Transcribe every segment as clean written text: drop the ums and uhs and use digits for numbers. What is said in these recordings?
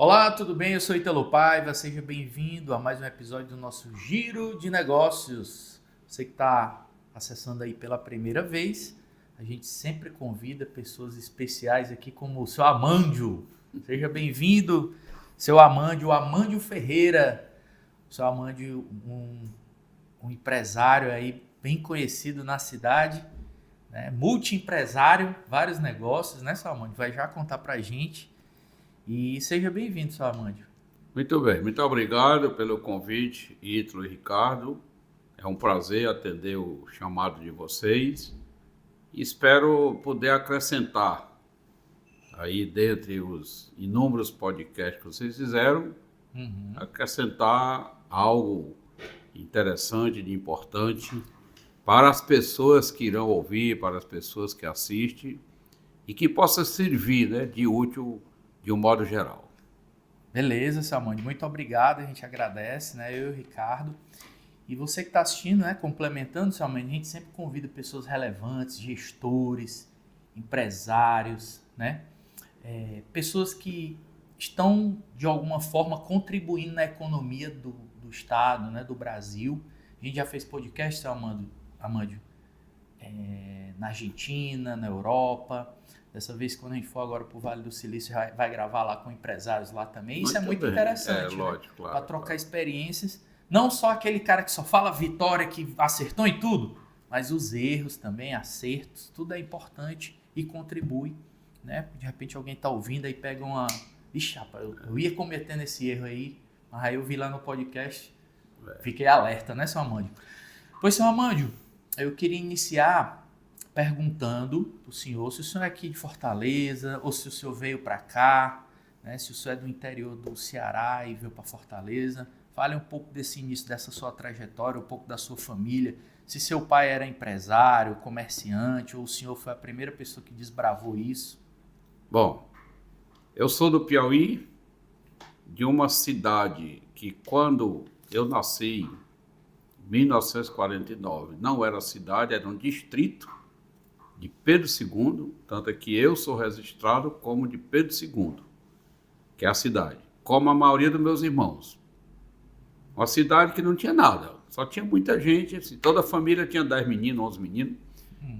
Olá, tudo bem? Eu sou Ítalo Paiva, seja bem-vindo a mais um episódio do nosso Giro de Negócios. Você que está acessando aí pela primeira vez, a gente sempre convida pessoas especiais aqui como o seu Amândio. Seja bem-vindo, seu Amândio, Amândio Ferreira. O seu Amândio, um empresário aí bem conhecido na cidade, né? Multi-empresário, vários negócios, né, seu Amândio? Vai já contar pra gente. E seja bem-vindo, seu Amândio. Muito bem, muito obrigado pelo convite, Ítalo e Ricardo. É um prazer atender o chamado de vocês. Espero poder acrescentar aí, dentre os inúmeros podcasts que vocês fizeram, acrescentar algo interessante, de importante para as pessoas que irão ouvir, para as pessoas que assistem e que possa servir, né, de útil de um modo geral. Beleza, seu Amândio, muito obrigado, a gente agradece, né? Eu e o Ricardo. E você que está assistindo, né? Complementando, seu Amândio, a gente sempre convida pessoas relevantes, gestores, empresários, né? Pessoas que estão, de alguma forma, contribuindo na economia do Estado, né? Do Brasil. A gente já fez podcast, seu Amândio, na Argentina, na Europa. Dessa vez, quando a gente for agora para o Vale do Silício, vai gravar lá com empresários lá também. Isso é muito interessante, lógico, né? claro. Para trocar experiências. Não só aquele cara que só fala vitória, que acertou em tudo, mas os erros também, acertos, tudo é importante e contribui, né? De repente alguém está ouvindo aí pega uma... Ixi, rapaz, eu ia cometendo esse erro aí, mas aí eu vi lá no podcast, fiquei alerta, né, seu Amândio? Pois, seu Amândio, eu queria iniciar perguntando para o senhor se o senhor é aqui de Fortaleza ou se o senhor veio para cá, né? Se o senhor é do interior do Ceará e veio para Fortaleza. Fale um pouco desse início, dessa sua trajetória, um pouco da sua família. Se seu pai era empresário, comerciante, ou o senhor foi a primeira pessoa que desbravou isso. Bom, eu sou do Piauí, de uma cidade que quando eu nasci, em 1949, não era cidade, era um distrito de Pedro II, tanto é que eu sou registrado como de Pedro II, que é a cidade, como a maioria dos meus irmãos. Uma cidade que não tinha nada, só tinha muita gente, assim, toda a família tinha 10 meninos, 11 meninos,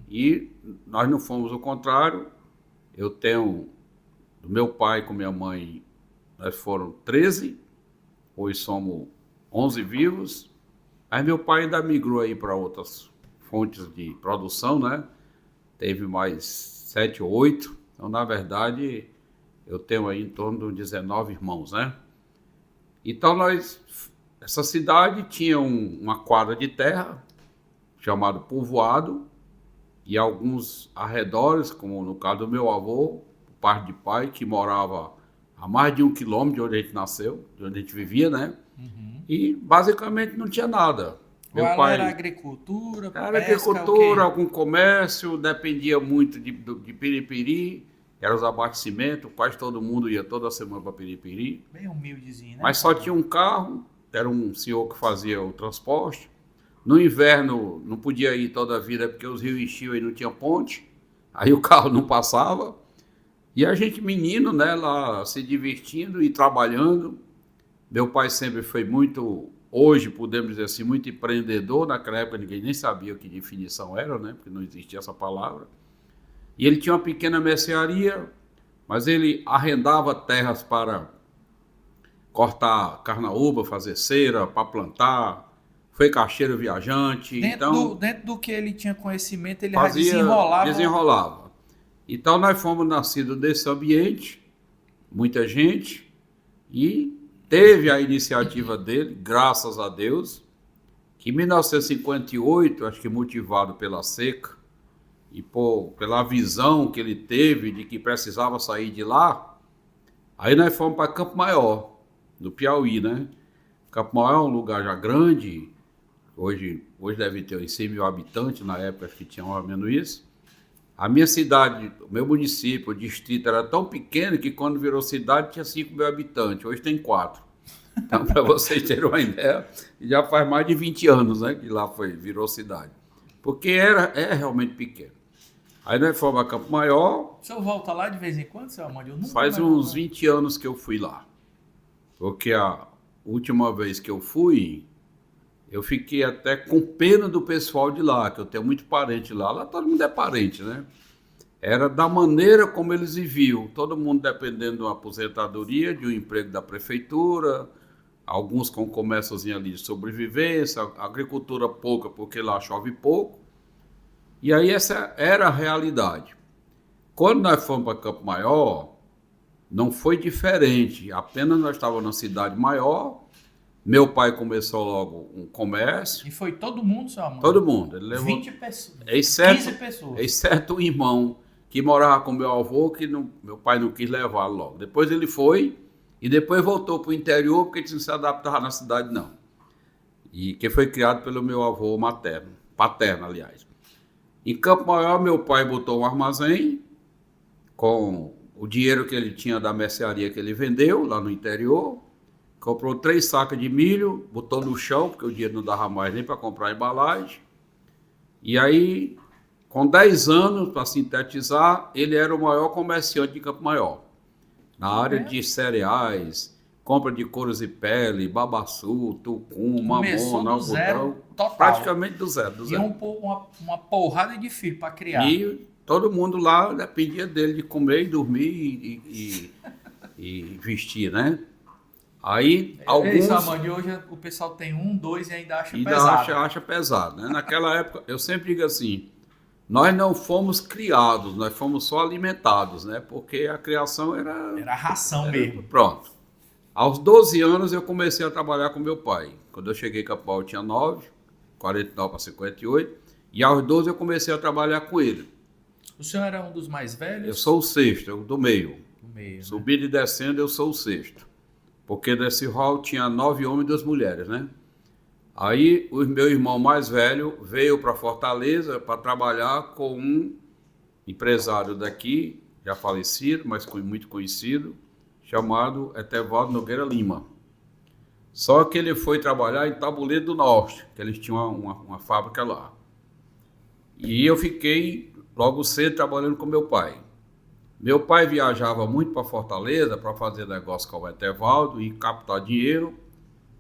e nós não fomos o contrário. Eu tenho, do meu pai com minha mãe, nós foram 13, hoje somos 11 vivos, aí meu pai ainda migrou aí para outras fontes de produção, né? Teve mais 7 ou 8, então na verdade eu tenho aí em torno de 19 irmãos, né? Então essa cidade tinha uma quadra de terra, chamado Povoado, e alguns arredores, como no caso do meu avô, parte de pai, que morava a mais de 1 quilômetro de onde a gente nasceu, de onde a gente vivia, né? E basicamente não tinha nada. Meu pai era agricultura, era pesca, agricultura, algum comércio, dependia muito de Piripiri, eram os abastecimentos, quase todo mundo ia toda semana para Piripiri. Bem humildezinho, né? Mas só tinha um carro, era um senhor que fazia o transporte. No inverno não podia ir toda a vida porque os rios enchiam e não tinha ponte, aí o carro não passava. E a gente, menino, né, lá se divertindo e trabalhando. Meu pai sempre foi muito, hoje podemos dizer assim, muito empreendedor. Naquela época ninguém nem sabia o que definição era, né, porque não existia essa palavra. E ele tinha uma pequena mercearia, mas ele arrendava terras para cortar carnaúba, fazer cera, para plantar. Foi caixeiro viajante. Dentro do que ele tinha conhecimento, ele desenrolava. Então nós fomos nascidos desse ambiente, muita gente, e teve a iniciativa dele, graças a Deus, que em 1958, acho que motivado pela seca e pela visão que ele teve de que precisava sair de lá, aí nós fomos para Campo Maior, do Piauí, né? Campo Maior é um lugar já grande, hoje deve ter uns 100 mil habitantes, na época acho que tinha mais ou menos isso. A minha cidade, o meu município, o distrito era tão pequeno que quando virou cidade tinha 5 mil habitantes, hoje tem 4. Então, para vocês terem uma ideia, já faz mais de 20 anos, né, que lá virou cidade. Porque é realmente pequeno. Aí nós fomos a Campo Maior. O senhor volta lá de vez em quando, seu Amândio? Faz uns 20 anos que eu fui lá. porque a última vez que eu fui, eu fiquei até com pena do pessoal de lá, que eu tenho muito parente lá. Lá todo mundo é parente, né? Era da maneira como eles viviam. Todo mundo dependendo de uma aposentadoria, de um emprego da prefeitura, alguns com comérciozinho ali de sobrevivência, agricultura pouca, porque lá chove pouco. E aí essa era a realidade. Quando nós fomos para Campo Maior, não foi diferente. Apenas nós estávamos na cidade maior. Meu pai começou logo um comércio. E foi todo mundo, seu amor? Todo mundo. Ele levou 20 pessoas, 15 pessoas. Exceto um irmão que morava com meu avô, que não, meu pai não quis levar logo. Depois ele foi e depois voltou para o interior, porque ele não se adaptava na cidade, não. E que foi criado pelo meu avô materno, paterno, aliás. Em Campo Maior, meu pai botou um armazém com o dinheiro que ele tinha da mercearia que ele vendeu lá no interior. Comprou 3 sacas de milho, botou no chão, porque o dinheiro não dava mais nem para comprar embalagem. E aí, com 10 anos, para sintetizar, ele era o maior comerciante de Campo Maior. Na área de cereais, compra de couros e pele, babaçu, tucum, mamona, algodão. Total. Praticamente do zero. E uma porrada de filho para criar. E todo mundo lá dependia dele de comer e dormir e vestir, né? Aí, alguns... Amanda, hoje o pessoal tem 1, 2 e ainda acha pesado. Acha pesado, né? Naquela época, eu sempre digo assim, nós não fomos criados, nós fomos só alimentados, né? Porque a criação era ração mesmo. Pronto. Aos 12 anos, eu comecei a trabalhar com meu pai. Quando eu cheguei em Campo Maior, eu tinha 9, 49 para 58, e aos 12 eu comecei a trabalhar com ele. O senhor era um dos mais velhos? Eu sou o sexto, do meio. Do meio, Subindo e descendo, eu sou o sexto. Porque nesse hall tinha 9 homens e 2 mulheres, né? Aí o meu irmão mais velho veio para Fortaleza para trabalhar com um empresário daqui, já falecido, mas muito conhecido, chamado Etevaldo Nogueira Lima. Só que ele foi trabalhar em Tabuleiro do Norte, que eles tinham uma fábrica lá. E eu fiquei logo cedo trabalhando com meu pai. Meu pai viajava muito para Fortaleza para fazer negócio com o Etevaldo e captar dinheiro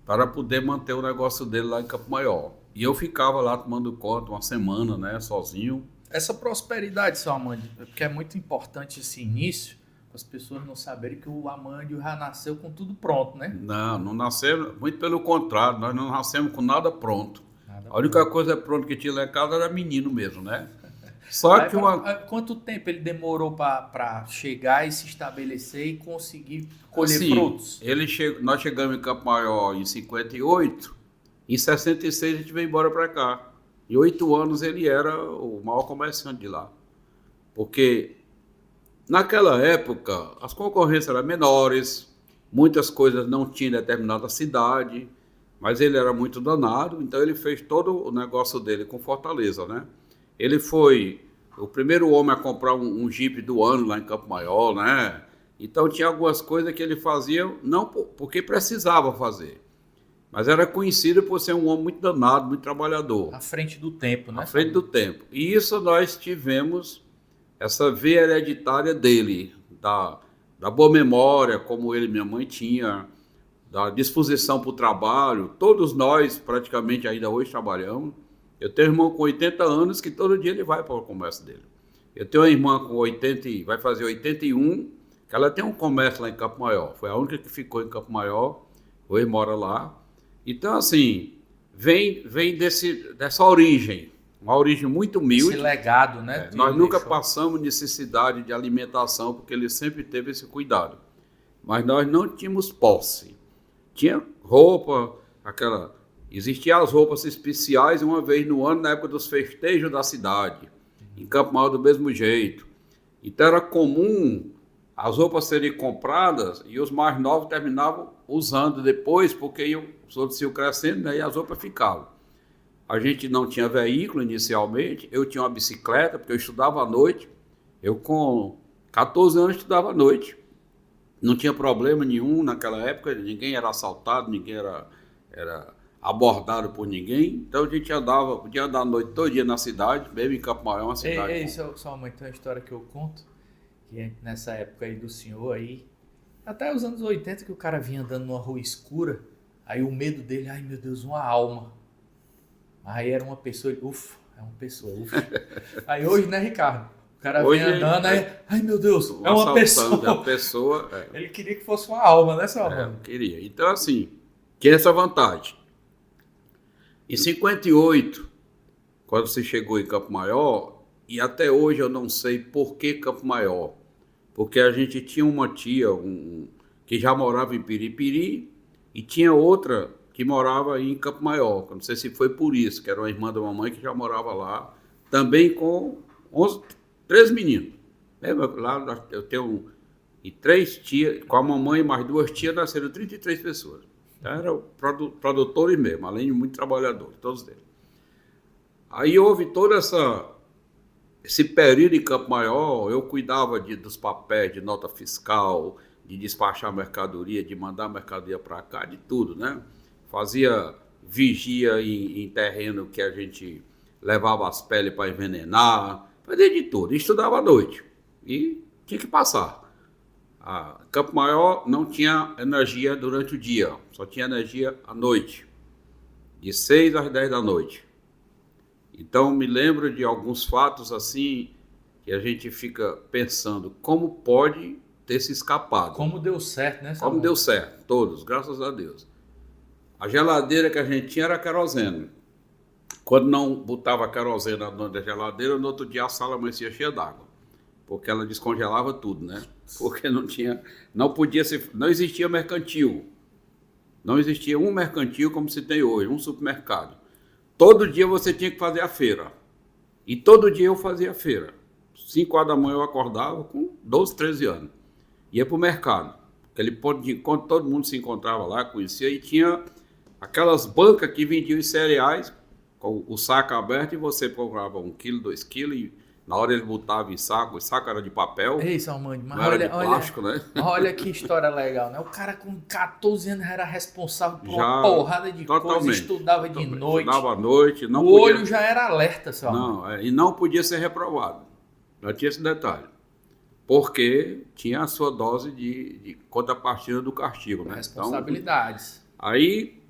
para poder manter o negócio dele lá em Campo Maior. E eu ficava lá tomando conta uma semana, né, sozinho. Essa prosperidade, seu Amândio, porque é muito importante esse início, para as pessoas não saberem que o Amândio já nasceu com tudo pronto, né? Não nascemos, muito pelo contrário, nós não nascemos com nada pronto. A única coisa pronta que tinha lá em casa era menino mesmo, né? Só que quanto tempo ele demorou para chegar e se estabelecer e conseguir colher frutos? Nós chegamos em Campo Maior em 58, em 66 a gente veio embora para cá. Em 8 anos ele era o maior comerciante de lá. Porque naquela época as concorrências eram menores, muitas coisas não tinham em determinada cidade, mas ele era muito danado, então ele fez todo o negócio dele com Fortaleza, né? Ele foi o primeiro homem a comprar um Jeep do ano lá em Campo Maior, né? Então tinha algumas coisas que ele fazia, não porque precisava fazer, mas era conhecido por ser um homem muito danado, muito trabalhador. À frente do tempo, né? À frente do tempo. E isso nós tivemos, essa veia hereditária dele, da boa memória, como ele e minha mãe tinha, da disposição para o trabalho. Todos nós praticamente ainda hoje trabalhamos. Eu tenho um irmão com 80 anos que todo dia ele vai para o comércio dele. Eu tenho uma irmã com 80, vai fazer 81, que ela tem um comércio lá em Campo Maior. Foi a única que ficou em Campo Maior, hoje mora lá. Então, assim, vem dessa origem, uma origem muito humilde. Esse legado, né? Nós nunca passamos necessidade de alimentação, porque ele sempre teve esse cuidado. Mas nós não tínhamos posse. Tinha roupa, existiam as roupas especiais uma vez no ano, na época dos festejos da cidade, em Campo Maior do mesmo jeito. Então era comum as roupas serem compradas e os mais novos terminavam usando depois, porque os outros iam crescendo, né, e as roupas ficavam. A gente não tinha veículo inicialmente, eu tinha uma bicicleta, porque eu estudava à noite. Eu com 14 anos estudava à noite. Não tinha problema nenhum naquela época, ninguém era assaltado, ninguém era abordado por ninguém, então a gente podia andar a noite todo dia na cidade, mesmo em Campo Maior, uma cidade. Só uma história que eu conto, que nessa época aí do senhor aí, Até os anos 80 que o cara vinha andando numa rua escura, aí o medo dele, ai meu Deus, uma alma. Aí era uma pessoa, ufa, é uma pessoa, ufa. Aí hoje, né, Ricardo? O cara Hoje vem andando, aí, ai meu Deus, é uma pessoa. A pessoa Ele queria que fosse uma alma, né, seu Armando? queria. Então, assim, tinha essa vantagem. Em 58, quando você chegou em Campo Maior, e até hoje eu não sei por que Campo Maior, porque a gente tinha uma tia que já morava em Piripiri e tinha outra que morava em Campo Maior. Não sei se foi por isso, que era uma irmã da mamãe que já morava lá, também com 13 meninos. Lá eu tenho e 3 tias, com a mamãe e mais 2 tias, nasceram 33 pessoas. Então, eram produtores mesmo, além de muitos trabalhadores, todos eles. Aí houve todo esse período em Campo Maior, eu cuidava dos papéis, de nota fiscal, de despachar mercadoria, de mandar mercadoria para cá, de tudo, né? Fazia vigia em terreno que a gente levava as peles para envenenar, fazia de tudo, estudava à noite e tinha que passar. Campo Maior não tinha energia durante o dia, só tinha energia à noite, de 6 às 10 da noite. Então, me lembro de alguns fatos assim, que a gente fica pensando, como pode ter se escapado? Como deu certo, né, Como deu certo, todos, graças a Deus. A geladeira que a gente tinha era querosene. Quando não botava querosene dentro da geladeira, no outro dia a sala amanhecia cheia d'água, porque ela descongelava tudo, né? Porque não existia mercantil. Não existia um mercantil como se tem hoje, um supermercado. Todo dia você tinha que fazer a feira. E todo dia eu fazia a feira. 5 horas da manhã eu acordava com 12, 13 anos. Ia para o mercado. Aquele ponto de encontro, todo mundo se encontrava lá, conhecia. E tinha aquelas bancas que vendiam os cereais, com o saco aberto, e você comprava 1 quilo, 2 quilos, e na hora ele botava em saco, o saco era de papel. Ei, Salmande, mas não era de plástico, né? Olha que história legal, né? O cara com 14 anos era responsável por uma porrada de coisa, estudava de noite. Estudava à noite. Não o olho já era alerta, Salmande. E não podia ser reprovado. Não tinha esse detalhe. Porque tinha a sua dose de contrapartida do castigo, né? Responsabilidades. Então, aí,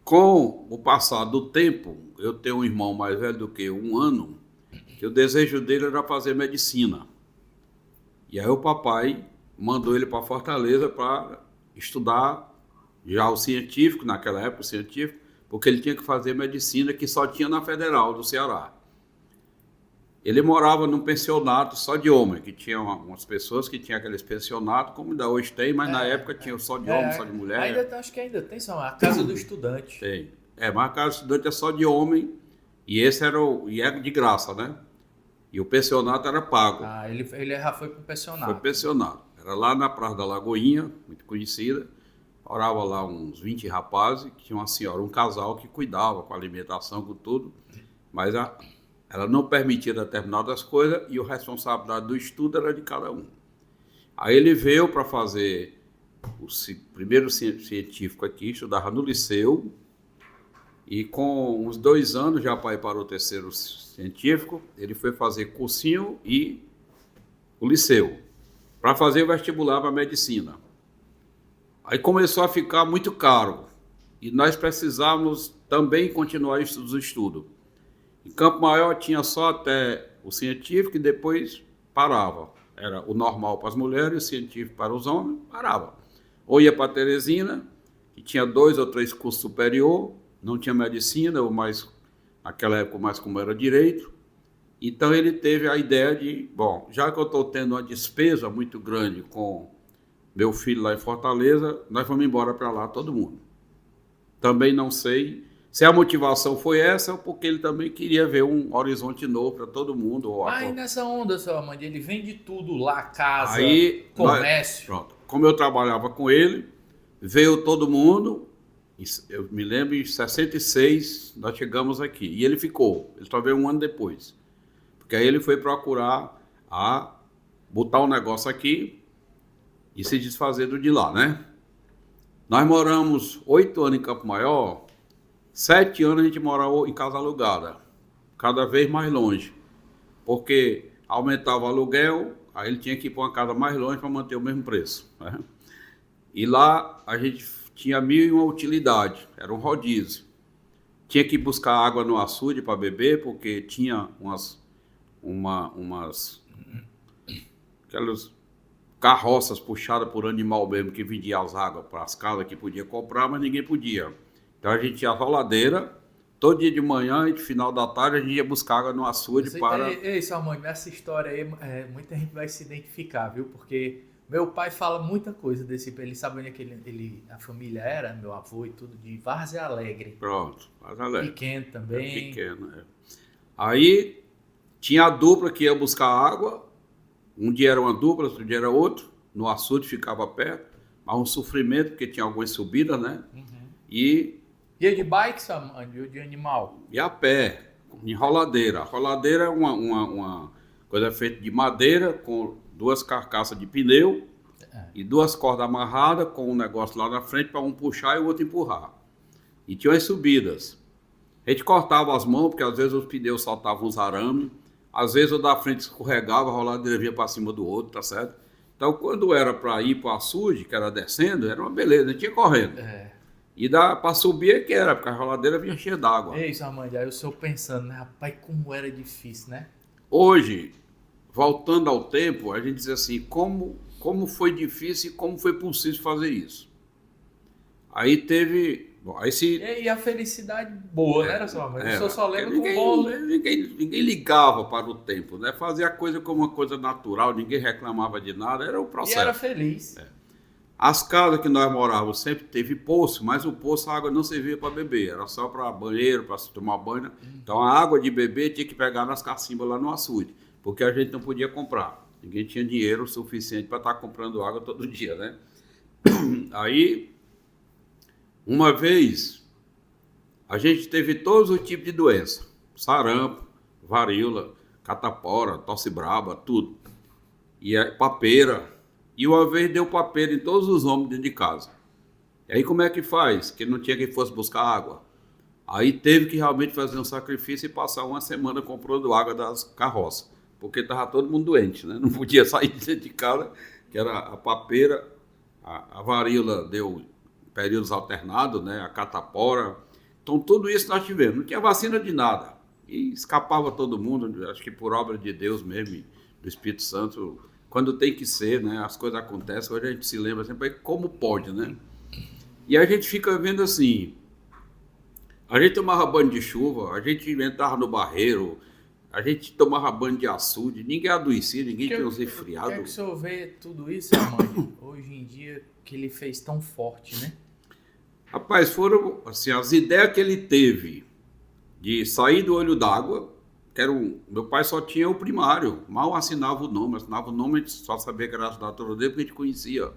com o passar do tempo, eu tenho um irmão mais velho do que 1 ano, que o desejo dele era fazer medicina. E aí o papai mandou ele para Fortaleza para estudar já o científico, naquela época o científico, porque ele tinha que fazer medicina que só tinha na Federal do Ceará. Ele morava num pensionato só de homem, que tinha umas pessoas que tinham aqueles pensionatos, como ainda hoje tem, mas na época tinha só de homem, só de mulher. Acho que ainda tem, a casa do estudante. Tem. Mas a casa do estudante é só de homem, e esse era de graça, né? E o pensionato era pago. Ele já foi para o pensionato. Foi pensionato. Era lá na Praça da Lagoinha, muito conhecida. Morava lá uns 20 rapazes, que tinha uma senhora, um casal que cuidava com a alimentação, com tudo. Mas ela não permitia determinadas coisas e a responsabilidade do estudo era de cada um. Aí ele veio para fazer o primeiro científico aqui, estudava no liceu. E com uns 2 anos, já para ir para o terceiro científico, ele foi fazer cursinho e o liceu, para fazer o vestibular para medicina. Aí começou a ficar muito caro, e nós precisávamos também continuar os estudos. Em Campo Maior tinha só até o científico e depois parava. Era o normal para as mulheres, o científico para os homens, parava. Ou ia para Teresina, que tinha 2 ou 3 cursos superior, não tinha medicina, ou mais, naquela época mais como era direito. Então ele teve a ideia de, bom, já que eu estou tendo uma despesa muito grande com meu filho lá em Fortaleza, nós vamos embora para lá todo mundo. Também não sei se a motivação foi essa ou porque ele também queria ver um horizonte novo para todo mundo. Aí nessa onda, seu Armando, ele vende tudo lá, casa, comércio. Pronto. Como eu trabalhava com ele, veio todo mundo. Eu me lembro, em 66, nós chegamos aqui. E ele ficou. Ele só veio 1 ano depois. Porque aí ele foi procurar botar um negócio aqui e se desfazer do de lá, né? Nós moramos 8 anos em Campo Maior, 7 anos a gente morava em casa alugada. Cada vez mais longe. Porque aumentava o aluguel, aí ele tinha que ir para uma casa mais longe para manter o mesmo preço, né? E lá a gente tinha 1.001 utilidade, era um rodízio. Tinha que buscar água no açude para beber, porque tinha aquelas carroças puxadas por animal mesmo, que vendia as águas para as casas que podia comprar, mas ninguém podia. Então a gente tinha a roladeira, todo dia de manhã e de final da tarde a gente ia buscar água no açude para... Ei, Salmão, essa história aí, muita gente vai se identificar, viu? Porque meu pai fala muita coisa desse, ele sabe onde é que a família era, meu avô e tudo, de Várzea Alegre. Pronto, Várzea Alegre. Pequeno também. É pequeno, é. Aí tinha a dupla que ia buscar água, um dia era uma dupla, outro dia era outro, no açude ficava perto, mas um sofrimento, porque tinha algumas subidas, né? Uhum. E Ia de bike, Salmão, de animal? E a pé, em roladeira. A roladeira é uma coisa feita de madeira com 2 carcaças de pneu e 2 cordas amarradas com um negócio lá na frente para um puxar e o outro empurrar. E tinha as subidas. A gente cortava as mãos, porque às vezes os pneus soltavam uns arames, às vezes o da frente escorregava, a roladeira vinha para cima do outro, tá certo? Então, quando era para ir para o açude, que era descendo, era uma beleza, a gente ia correndo. E para subir é que era, porque a roladeira vinha cheia d'água. É isso, Armando, aí o senhor pensando, né, rapaz, como era difícil, né? Hoje, voltando ao tempo, a gente diz assim, como foi difícil e como foi possível fazer isso. Aí teve... Bom, aí se... E a felicidade boa, né, era só, mas o senhor só lembra ninguém, com bolo. ninguém ligava para o tempo, né? Fazia a coisa como uma coisa natural, ninguém reclamava de nada, era o processo. E era feliz. As casas que nós morávamos sempre teve poço, mas o poço a água não servia para beber, era só para banheiro, para se tomar banho. Então a água de beber tinha que pegar nas cacimbas lá no açude, porque a gente não podia comprar. Ninguém tinha dinheiro suficiente para estar comprando água todo dia, né? Aí, uma vez, a gente teve todos os tipos de doença: sarampo, varíola, catapora, tosse braba, tudo. E a papeira. E uma vez deu papeira em todos os homens dentro de casa. E aí como é que faz? Que não tinha quem fosse buscar água. Aí teve que realmente fazer um sacrifício e passar uma semana comprando água das carroças. Porque estava todo mundo doente, né? Não podia sair de dentro de casa, que era a papeira, a varíola deu períodos alternados, né? A catapora. Então tudo isso nós tivemos. Não tinha vacina de nada. E escapava todo mundo, acho que por obra de Deus mesmo, do Espírito Santo... Quando tem que ser, né? As coisas acontecem, hoje a gente se lembra sempre como pode, né? E a gente fica vendo assim, a gente tomava banho de chuva, a gente entrava no barreiro, a gente tomava banho de açude, ninguém adoecia, ninguém tinha uns resfriados. Quer que o senhor vê tudo isso, Armando, hoje em dia, que ele fez tão forte, né? Rapaz, foram assim, as ideias que ele teve de sair do olho d'água. Meu pai só tinha o primário, mal assinava o nome a gente só sabia que era a assinatura dele porque a gente conhecia.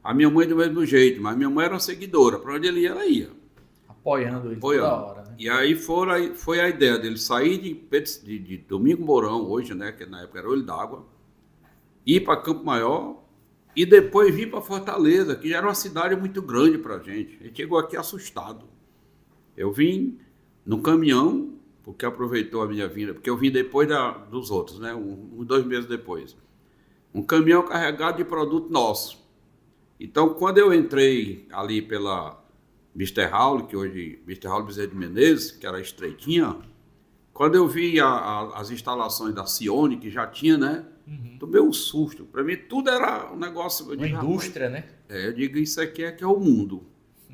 A minha mãe do mesmo jeito, mas minha mãe era uma seguidora, para onde ele ia, ela ia. Apoiando ele toda hora, né? E aí foi a ideia dele sair de Domingo Mourão, hoje, né, que na época era Olho d'Água, ir para Campo Maior e depois vir para Fortaleza, que já era uma cidade muito grande para a gente. A gente chegou aqui assustado. Eu vim no caminhão, porque aproveitou a minha vinda, porque eu vim depois dos outros, né? 2 meses depois. Um caminhão carregado de produto nosso. Então, quando eu entrei ali pela Mr. Raul, que hoje Mr. Raul Bezerra de Menezes, que era estreitinha, quando eu vi as instalações da Cione, que já tinha, né? Tomei um susto. Para mim, tudo era um negócio... Uma indústria, né? Eu digo, isso aqui é que é o mundo.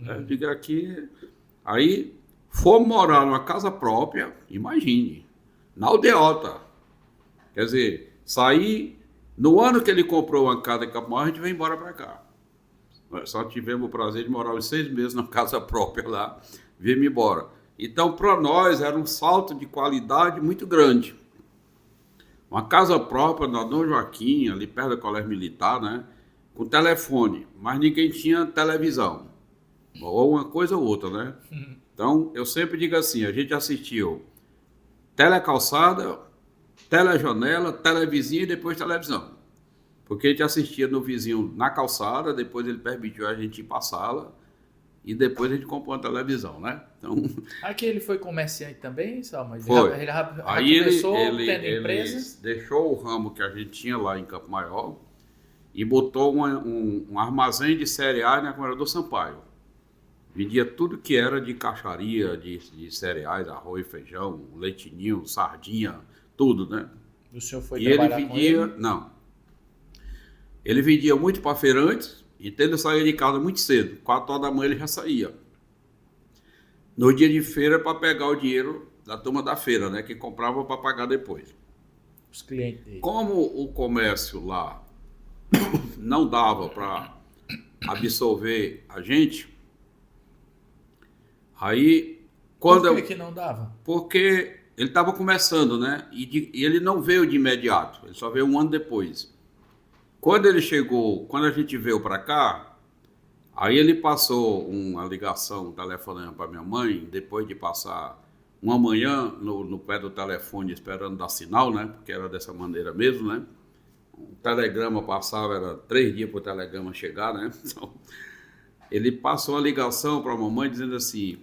Eu digo, aqui... Aí... Fomos morar numa casa própria, imagine, na Aldeota. Quer dizer, saí, no ano que ele comprou uma casa em Campo Maior, a gente veio embora para cá. Nós só tivemos o prazer de morar uns 6 meses na casa própria lá, viemos embora. Então, para nós, era um salto de qualidade muito grande. Uma casa própria na Dom Joaquim, ali perto do Colégio Militar, né? Com telefone, mas ninguém tinha televisão. Ou uma coisa ou outra, né? Então, eu sempre digo assim, a gente assistiu telecalçada, telejanela, televizinha e depois televisão. Porque a gente assistia no vizinho na calçada, depois ele permitiu a gente ir para a sala e depois a gente comprou uma televisão, né? Então, Aqui ele foi comerciante também, só, mas foi. ele já Aí começou ele tendo empresa. deixou o ramo que a gente tinha lá em Campo Maior e botou um armazém de cereais na Governador Sampaio. Vendia tudo que era de caixaria, de cereais, arroz, feijão, leitinho, sardinha, tudo, né? O senhor foi E ele trabalhar com ele? vendia, não. Ele vendia muito para feirantes, então ele saía de casa muito cedo. 4 horas da manhã ele já saía. No dia de feira para pegar o dinheiro da turma da feira, né? Que comprava para pagar depois. Os clientes dele. Como o comércio lá não dava para absorver a gente, aí quando Por que não dava? porque ele estava começando, né? E ele não veio de imediato, ele só veio um ano depois. Quando ele chegou, quando a gente veio para cá, aí ele passou uma ligação, um telefonema para minha mãe, depois de passar uma manhã no pé do telefone esperando dar sinal, né? Porque era dessa maneira mesmo, né? O telegrama passava, era 3 dias para o telegrama chegar, né? Então, ele passou uma ligação para a mamãe dizendo assim: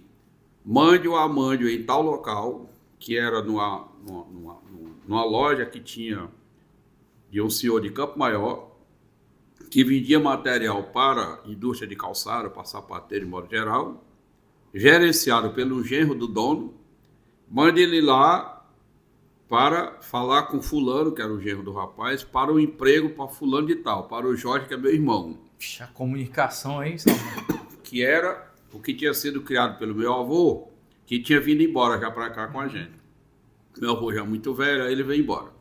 mande o Amândio em tal local, que era numa loja que tinha de um senhor de Campo Maior, que vendia material para indústria de calçado, para sapateiro de modo geral, gerenciado pelo genro do dono. Mande ele lá para falar com fulano, que era o genro do rapaz, para o emprego para fulano de tal, para o Jorge, que é meu irmão. A comunicação aí, Samuel. Que era o que tinha sido criado pelo meu avô, que tinha vindo embora já para cá com a gente. Meu avô já muito velho, aí ele veio embora.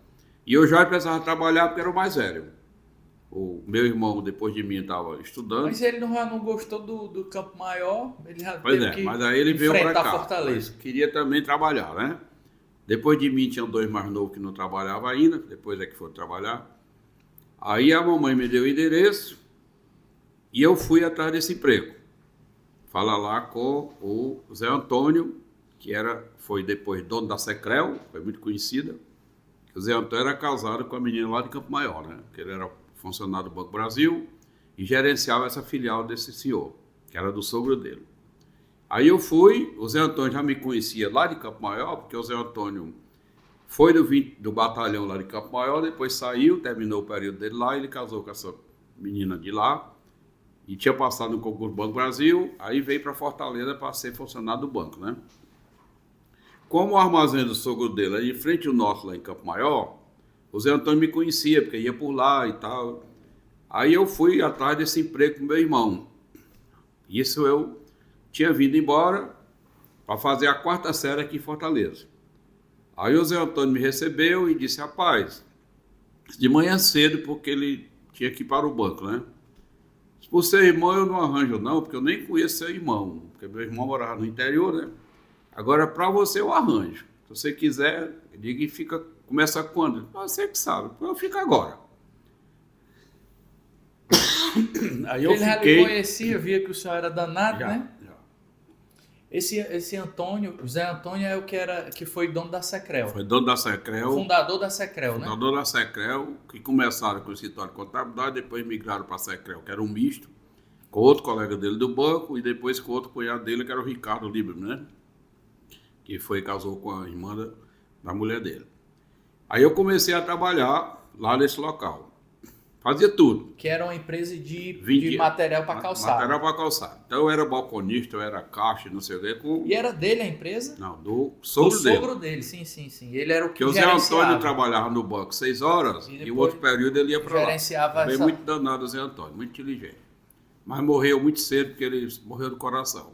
E o Jorge precisava trabalhar porque era o mais velho. O meu irmão, depois de mim, estava estudando. Mas ele já não gostou do Campo Maior, ele já Pois teve é, que mas aí ele veio para cá. Fortaleza. Mas queria também trabalhar, né? Depois de mim, tinham 2 mais novos que não trabalhavam ainda, depois é que foram trabalhar. Aí a mamãe me deu o endereço e eu fui atrás desse emprego. Fala lá com o Zé Antônio, que foi depois dono da Secrel, foi muito conhecida. O Zé Antônio era casado com a menina lá de Campo Maior, né? Que ele era funcionário do Banco Brasil e gerenciava essa filial desse senhor, que era do sogro dele. Aí eu fui, o Zé Antônio já me conhecia lá de Campo Maior, porque o Zé Antônio foi do batalhão lá de Campo Maior, depois saiu, terminou o período dele lá, ele casou com essa menina de lá, e tinha passado no concurso do Banco Brasil, aí veio para Fortaleza para ser funcionário do banco, né? Como o armazém do sogro dele é em frente ao nosso lá em Campo Maior, o Zé Antônio me conhecia, porque ia por lá e tal. Aí eu fui atrás desse emprego com meu irmão. Isso eu tinha vindo embora para fazer a 4ª série aqui em Fortaleza. Aí o Zé Antônio me recebeu e disse: rapaz, de manhã cedo, porque ele tinha que ir para o banco, né? Por ser irmão eu não arranjo não, porque eu nem conheço seu irmão, porque meu irmão morava no interior, né? Agora, para você eu arranjo. Se você quiser, diga e fica, começa quando? Você que sabe, eu fico agora. Aí eu ele já fiquei... lhe conhecia, via que o senhor era danado, Já. né? Esse Antônio, o Zé Antônio é o que foi dono da Secrel. Foi dono da Secrel. Fundador da Secrel, né? Fundador da Secrel, que começaram com o escritório de contabilidade, depois migraram para a Secrel, que era um misto, com outro colega dele do banco, e depois com outro cunhado dele, que era o Ricardo Libro, né? Que casou com a irmã da mulher dele. Aí eu comecei a trabalhar lá nesse local. Fazia tudo. Que era uma empresa de material para calçado. Material para calçado. Então eu era balconista, eu era caixa, não sei o quê. E era dele a empresa? Não, do sogro dele. Do sogro dele, sim. Ele era o que o Zé Antônio trabalhava no banco 6 horas e o outro período ele ia para lá. Gerenciava Foi muito danado o Zé Antônio, muito inteligente. Mas morreu muito cedo porque ele morreu do coração.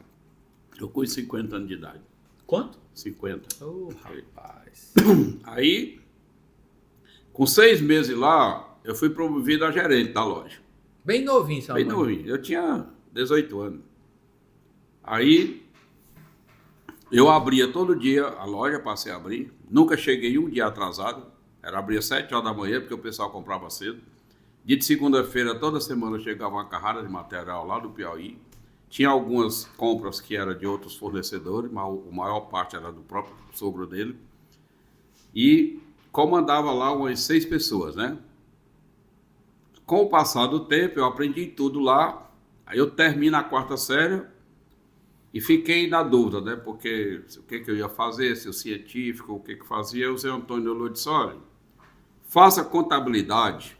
Eu com 50 anos de idade. Quanto? 50. Oh, rapaz. Aí, com 6 meses lá, eu fui promovido a gerente da loja. Bem novinho, sabe? Bem novinho. Eu tinha 18 anos. Aí, eu abria todo dia a loja, passei a abrir. Nunca cheguei um dia atrasado. Era abrir às 7 horas da manhã, porque o pessoal comprava cedo. Dia de segunda-feira, toda semana, chegava uma carrada de material lá do Piauí. Tinha algumas compras que eram de outros fornecedores, mas a maior parte era do próprio sogro dele. E comandava lá umas 6 pessoas, né? Com o passar do tempo, eu aprendi tudo lá. Aí eu termino a 4ª série, E fiquei na dúvida, né? Porque o que eu ia fazer, se o científico, o que fazia, o Zé Antônio olhou e disse, olha, faça contabilidade,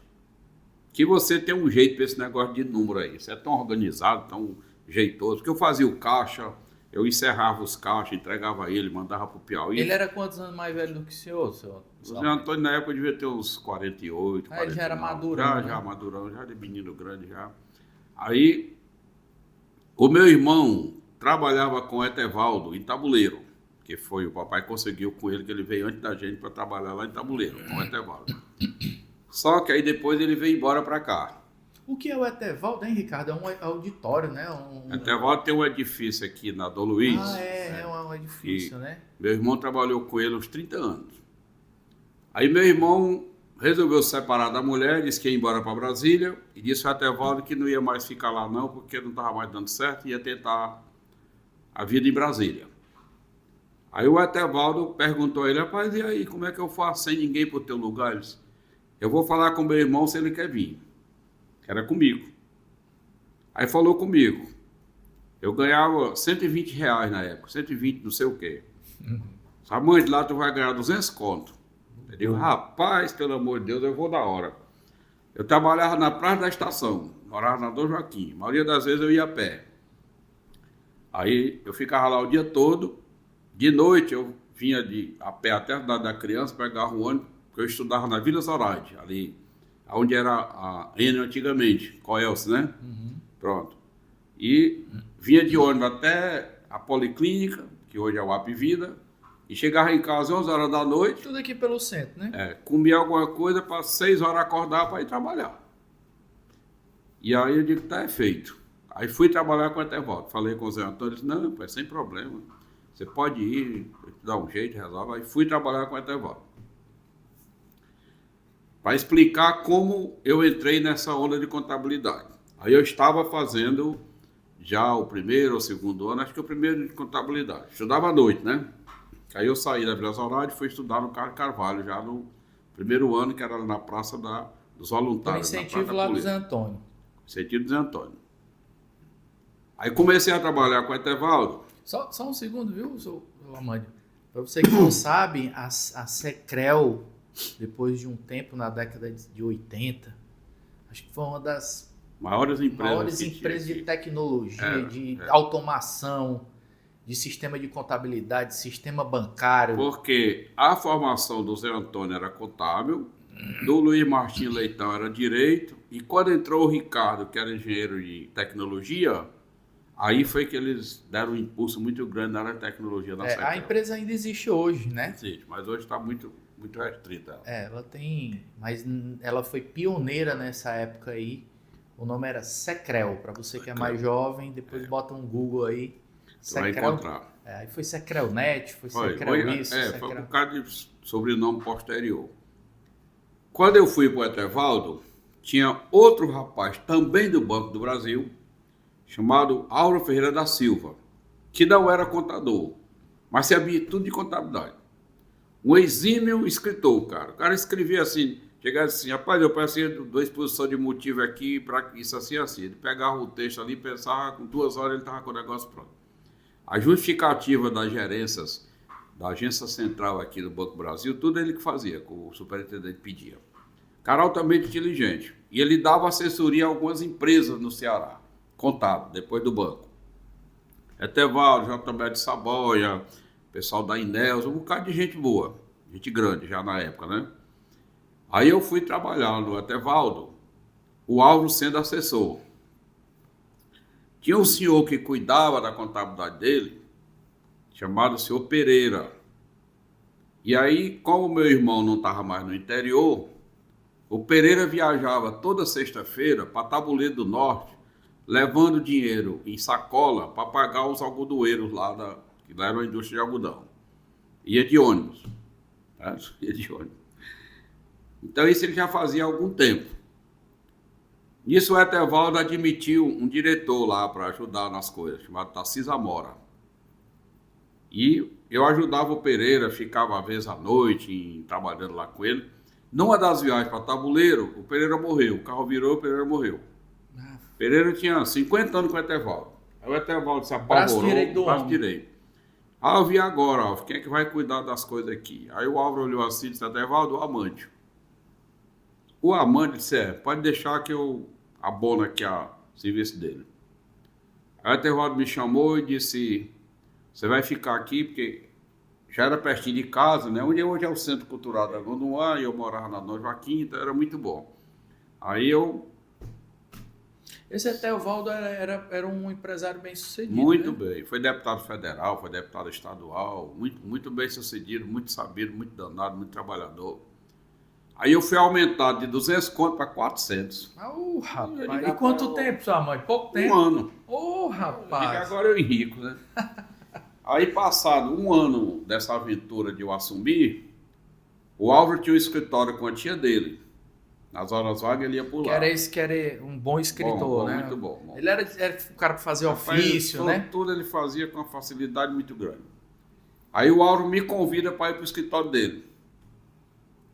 que você tem um jeito para esse negócio de número aí. Você é tão organizado, tão jeitoso. Porque eu fazia o caixa, eu encerrava os caixas, entregava ele, mandava para o Piauí. Ele era quantos anos mais velho do que o senhor? O Zé Antônio, na época, devia ter uns 48, 49. Ele já era madurão, Já madurão, já de menino grande, já. Aí, o meu irmão trabalhava com o Etevaldo em Tabuleiro, que foi o papai conseguiu com ele, que ele veio antes da gente para trabalhar lá em Tabuleiro, com o Etevaldo. Só que aí depois ele veio embora para cá. O que é o Etevaldo, hein, Ricardo? É um auditório, né? Etevaldo tem um edifício aqui na Dom Luiz. É um edifício, né? Meu irmão trabalhou com ele uns 30 anos. Aí meu irmão resolveu se separar da mulher, disse que ia embora para Brasília, e disse ao Etevaldo que não ia mais ficar lá não, porque não estava mais dando certo, ia tentar a vida em Brasília. Aí o Etevaldo perguntou a ele, rapaz, e aí, como é que eu faço sem ninguém pro teu lugar? Ele disse, eu vou falar com meu irmão se ele quer vir. Era comigo. Aí falou comigo. Eu ganhava R$120 na época, 120 não sei o quê. Sabe, mãe, de lá tu vai ganhar 200 conto. Eu digo, rapaz, pelo amor de Deus, eu vou da hora. Eu trabalhava na Praça da Estação, morava na Dom Joaquim. A maioria das vezes eu ia a pé. Aí eu ficava lá o dia todo. De noite eu vinha a pé até a idade da criança, pegava o ônibus, porque eu estudava na Vila Zoraide, ali, onde era a N antigamente, Coelce, né? Pronto. E vinha de ônibus até a Policlínica, que hoje é o Apvida, e chegava em casa às 11 horas da noite. Tudo aqui pelo centro, né? Comia alguma coisa para 6 horas acordar para ir trabalhar. E aí eu digo, tá, é feito. Aí fui trabalhar com o Etevaldo. Falei com o Zé Antônio, ele disse, não, pai, sem problema. Você pode ir, dar um jeito, resolve. Aí fui trabalhar com o Etevaldo. Para explicar como eu entrei nessa onda de contabilidade. Aí eu estava fazendo já o primeiro ou segundo ano, acho que o primeiro de contabilidade. Estudava à noite, né? Aí eu saí da Vila Zoraide e fui estudar no Carlos Carvalho, já no primeiro ano, que era na Praça dos Voluntários. Por incentivo lá do Zé Antônio. Incentivo do Zé Antônio. Aí comecei a trabalhar com o Etevaldo. Só um segundo, viu, seu Amândio? Para você que não sabe, a Secrel, depois de um tempo, na década de 80, acho que foi uma das maiores empresas de tecnologia, de automação, de sistema de contabilidade, sistema bancário. Porque a formação do Zé Antônio era contábil, do Luiz Martins Leitão era direito, e quando entrou o Ricardo, que era engenheiro de tecnologia, aí foi que eles deram um impulso muito grande na área de tecnologia da Secrel. A empresa ainda existe hoje, né? Existe, mas hoje está muito restrita. Ela tem, mas ela foi pioneira nessa época aí. O nome era Secrel, para você que é mais jovem, depois bota um Google aí. Secrel. Vai encontrar. Aí foi Secrelnet, foi Secrel isso. Foi um bocado de sobrenome posterior. Quando eu fui para o Etevaldo, tinha outro rapaz, também do Banco do Brasil, chamado Auro Ferreira da Silva, que não era contador, mas sabia tudo de contabilidade. Um exímio escritor, cara. O cara escrevia assim, chegava assim, rapaz, eu preciso de uma exposição de motivo aqui para isso assim, assim. Ele pegava o texto ali, pensava, com 2 horas ele estava com o negócio pronto. A justificativa das gerências da agência central aqui do Banco do Brasil, tudo ele que fazia, que o superintendente pedia. Cara altamente inteligente. E ele dava assessoria a algumas empresas no Ceará, contábil, depois do banco. Etevaldo, JB de Saboia, pessoal da Inels, um bocado de gente boa, gente grande já na época, né? Aí eu fui trabalhar no Etevaldo, o Álvaro sendo assessor. Tinha um senhor que cuidava da contabilidade dele, chamado senhor Pereira. E aí, como meu irmão não estava mais no interior, o Pereira viajava toda sexta-feira para Tabuleiro do Norte, levando dinheiro em sacola para pagar os algodoeiros lá que lá era a indústria de algodão. Ia de ônibus. Tá? Ia de ônibus. Então isso ele já fazia há algum tempo. Nisso o Etevaldo admitiu um diretor lá para ajudar nas coisas, chamado Tarcísio Amora. E eu ajudava o Pereira, ficava às vezes à noite trabalhando lá com ele. Numa das viagens para Tabuleiro, o Pereira morreu. O carro virou, o Pereira morreu. Pereira tinha 50 anos com o Etevaldo. Aí o Etevaldo se Braço apavorou. direito do Braço homem. direito. Ah, eu vi agora, Alves, quem é que vai cuidar das coisas aqui? Aí o Álvaro olhou assim e disse, Etevaldo, o Amândio. O Amândio disse, pode deixar que eu abono aqui o serviço dele. Aí o Etevaldo me chamou e disse, você vai ficar aqui, porque já era pertinho de casa, né? Onde hoje é o Centro Cultural da Gondomar, e eu morava na Dom Joaquim, então era muito bom. Aí eu... Esse Etevaldo era um empresário bem sucedido, Muito né? bem. Foi deputado federal, foi deputado estadual, muito bem sucedido, muito sabido, muito danado, muito trabalhador. Aí eu fui aumentado de 200 conto para 400. Rapaz. E quanto tempo, sua mãe? Pouco tempo? Um ano. Rapaz. Agora eu enrico, né? Aí passado um ano dessa aventura de eu assumir, o Álvaro tinha um escritório com a tia dele. Nas horas vagas ele ia por lá. Que era um bom escritor, Bom, né? muito bom. Ele era um cara para fazer ofício, né? Tudo ele fazia com uma facilidade muito grande. Aí o Álvaro me convida para ir para o escritório dele.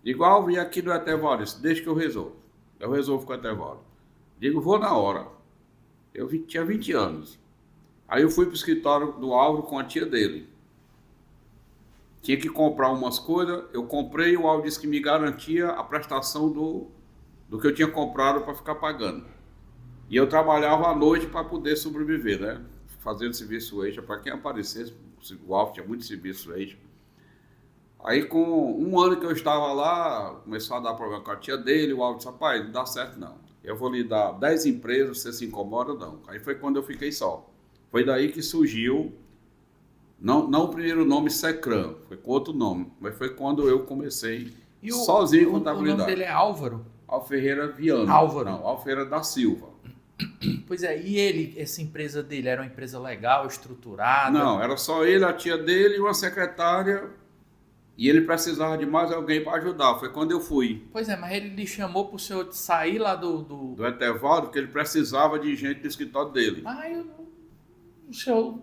Digo, Álvaro, e aqui no Etevaldo? Deixa que eu resolvo. Eu resolvo com o Etevaldo. Digo, vou na hora. Eu tinha 20 anos. Aí eu fui para o escritório do Álvaro com a tia dele. Tinha que comprar umas coisas, eu comprei e o Álvaro disse que me garantia a prestação do que eu tinha comprado para ficar pagando. E eu trabalhava à noite para poder sobreviver, né? Fazendo serviço extra, para quem aparecesse, o Álvaro tinha muito serviço extra. Aí com um ano que eu estava lá, começou a dar problema com a tia dele, o Álvaro disse, rapaz, não dá certo não. Eu vou lhe dar 10 empresas, você se incomoda ou não. Aí foi quando eu fiquei só. Foi daí que surgiu, não o primeiro nome Secran, foi com outro nome, mas foi quando eu comecei sozinho em contabilidade. O nome dele é Álvaro? Álvaro Ferreira Viana. Álvaro. Não, Álvaro Ferreira da Silva. Pois é, e essa empresa dele era uma empresa legal, estruturada? Não, era só ele, a tia dele e uma secretária, e ele precisava de mais alguém para ajudar. Foi quando eu fui. Pois é, mas ele lhe chamou para o senhor sair lá do Etevaldo, porque ele precisava de gente no escritório dele. O senhor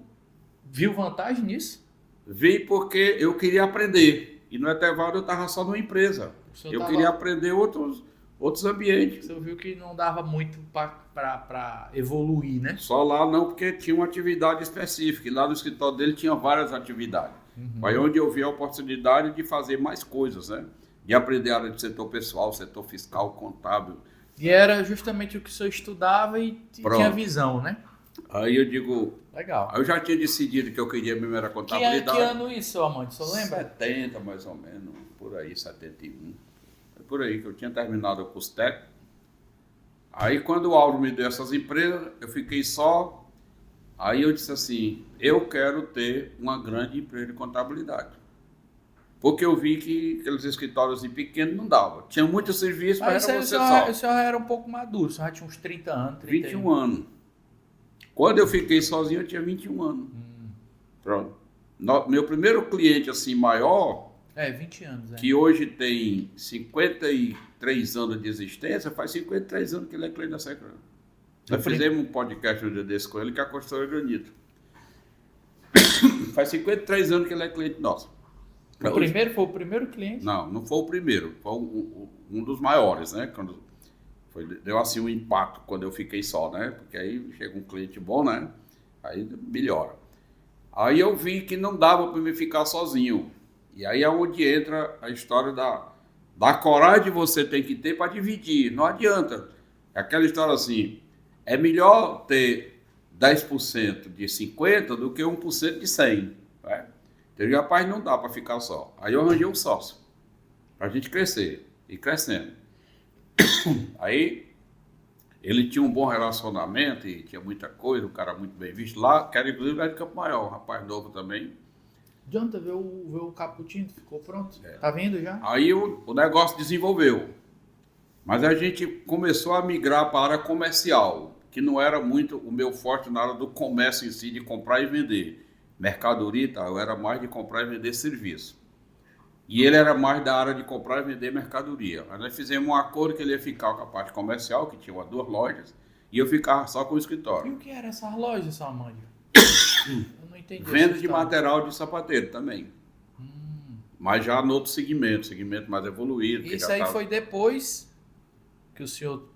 viu vantagem nisso? Vi porque eu queria aprender. E no Etevaldo eu estava só numa empresa. Eu queria aprender outros ambientes. O senhor viu que não dava muito para evoluir, né? Só lá não, porque tinha uma atividade específica. E lá no escritório dele tinha várias atividades. Foi onde eu vi a oportunidade de fazer mais coisas, né? De aprender a área de setor pessoal, setor fiscal, contábil. E era justamente o que o senhor estudava e tinha visão, né? Aí eu digo... Legal. Aí eu já tinha decidido que eu queria mesmo era contabilidade. Que ano isso, seu Amante? O senhor lembra? 70, mais ou menos. Por aí, 71. Foi por aí que eu tinha terminado o curso técnico. Aí quando o Álvaro me deu essas empresas, eu fiquei só. Aí eu disse assim, eu quero ter uma grande empresa de contabilidade. Porque eu vi que aqueles escritórios pequenos não davam. Tinha muito serviço, mas era você só. O senhor era um pouco maduro, o senhor já tinha uns 30 anos. 21 anos. Quando eu fiquei sozinho, eu tinha 21 anos. Pronto. Meu primeiro cliente assim maior... 20 anos. Que hoje tem 53 anos de existência, faz 53 anos que ele é cliente da Secran. Nós fizemos um podcast um dia desse com ele, que é a construtora Granito. Faz 53 anos que ele é cliente nosso. Foi o primeiro cliente? Não foi o primeiro, foi um dos maiores, né? Deu assim um impacto quando eu fiquei só, né? Porque aí chega um cliente bom, né? Aí melhora. Aí eu vi que não dava para me ficar sozinho. E aí é onde entra a história da coragem que você tem que ter para dividir. Não adianta. É aquela história assim, é melhor ter 10% de 50 do que 1% de 100. Né? Então, rapaz, não dá para ficar só. Aí eu arranjei um sócio para a gente crescer. E crescendo. Aí ele tinha um bom relacionamento e tinha muita coisa, um cara muito bem visto. Lá, que era inclusive lá de Campo Maior, um rapaz novo também. Jonathan, vê o Cappuccino, ficou pronto? Tá vindo já? Aí o negócio desenvolveu. Mas a gente começou a migrar para a área comercial, que não era muito o meu forte na área do comércio em si, de comprar e vender. Mercadoria e tal, eu era mais de comprar e vender serviço. E ele era mais da área de comprar e vender mercadoria. Aí nós fizemos um acordo que ele ia ficar com a parte comercial, que tinha 2 lojas, e eu ficava só com o escritório. E o que era essas lojas, seu Amândio? Eu não entendi. Venda de material de sapateiro também. Mas já no outro segmento mais evoluído. Isso aí foi depois que o senhor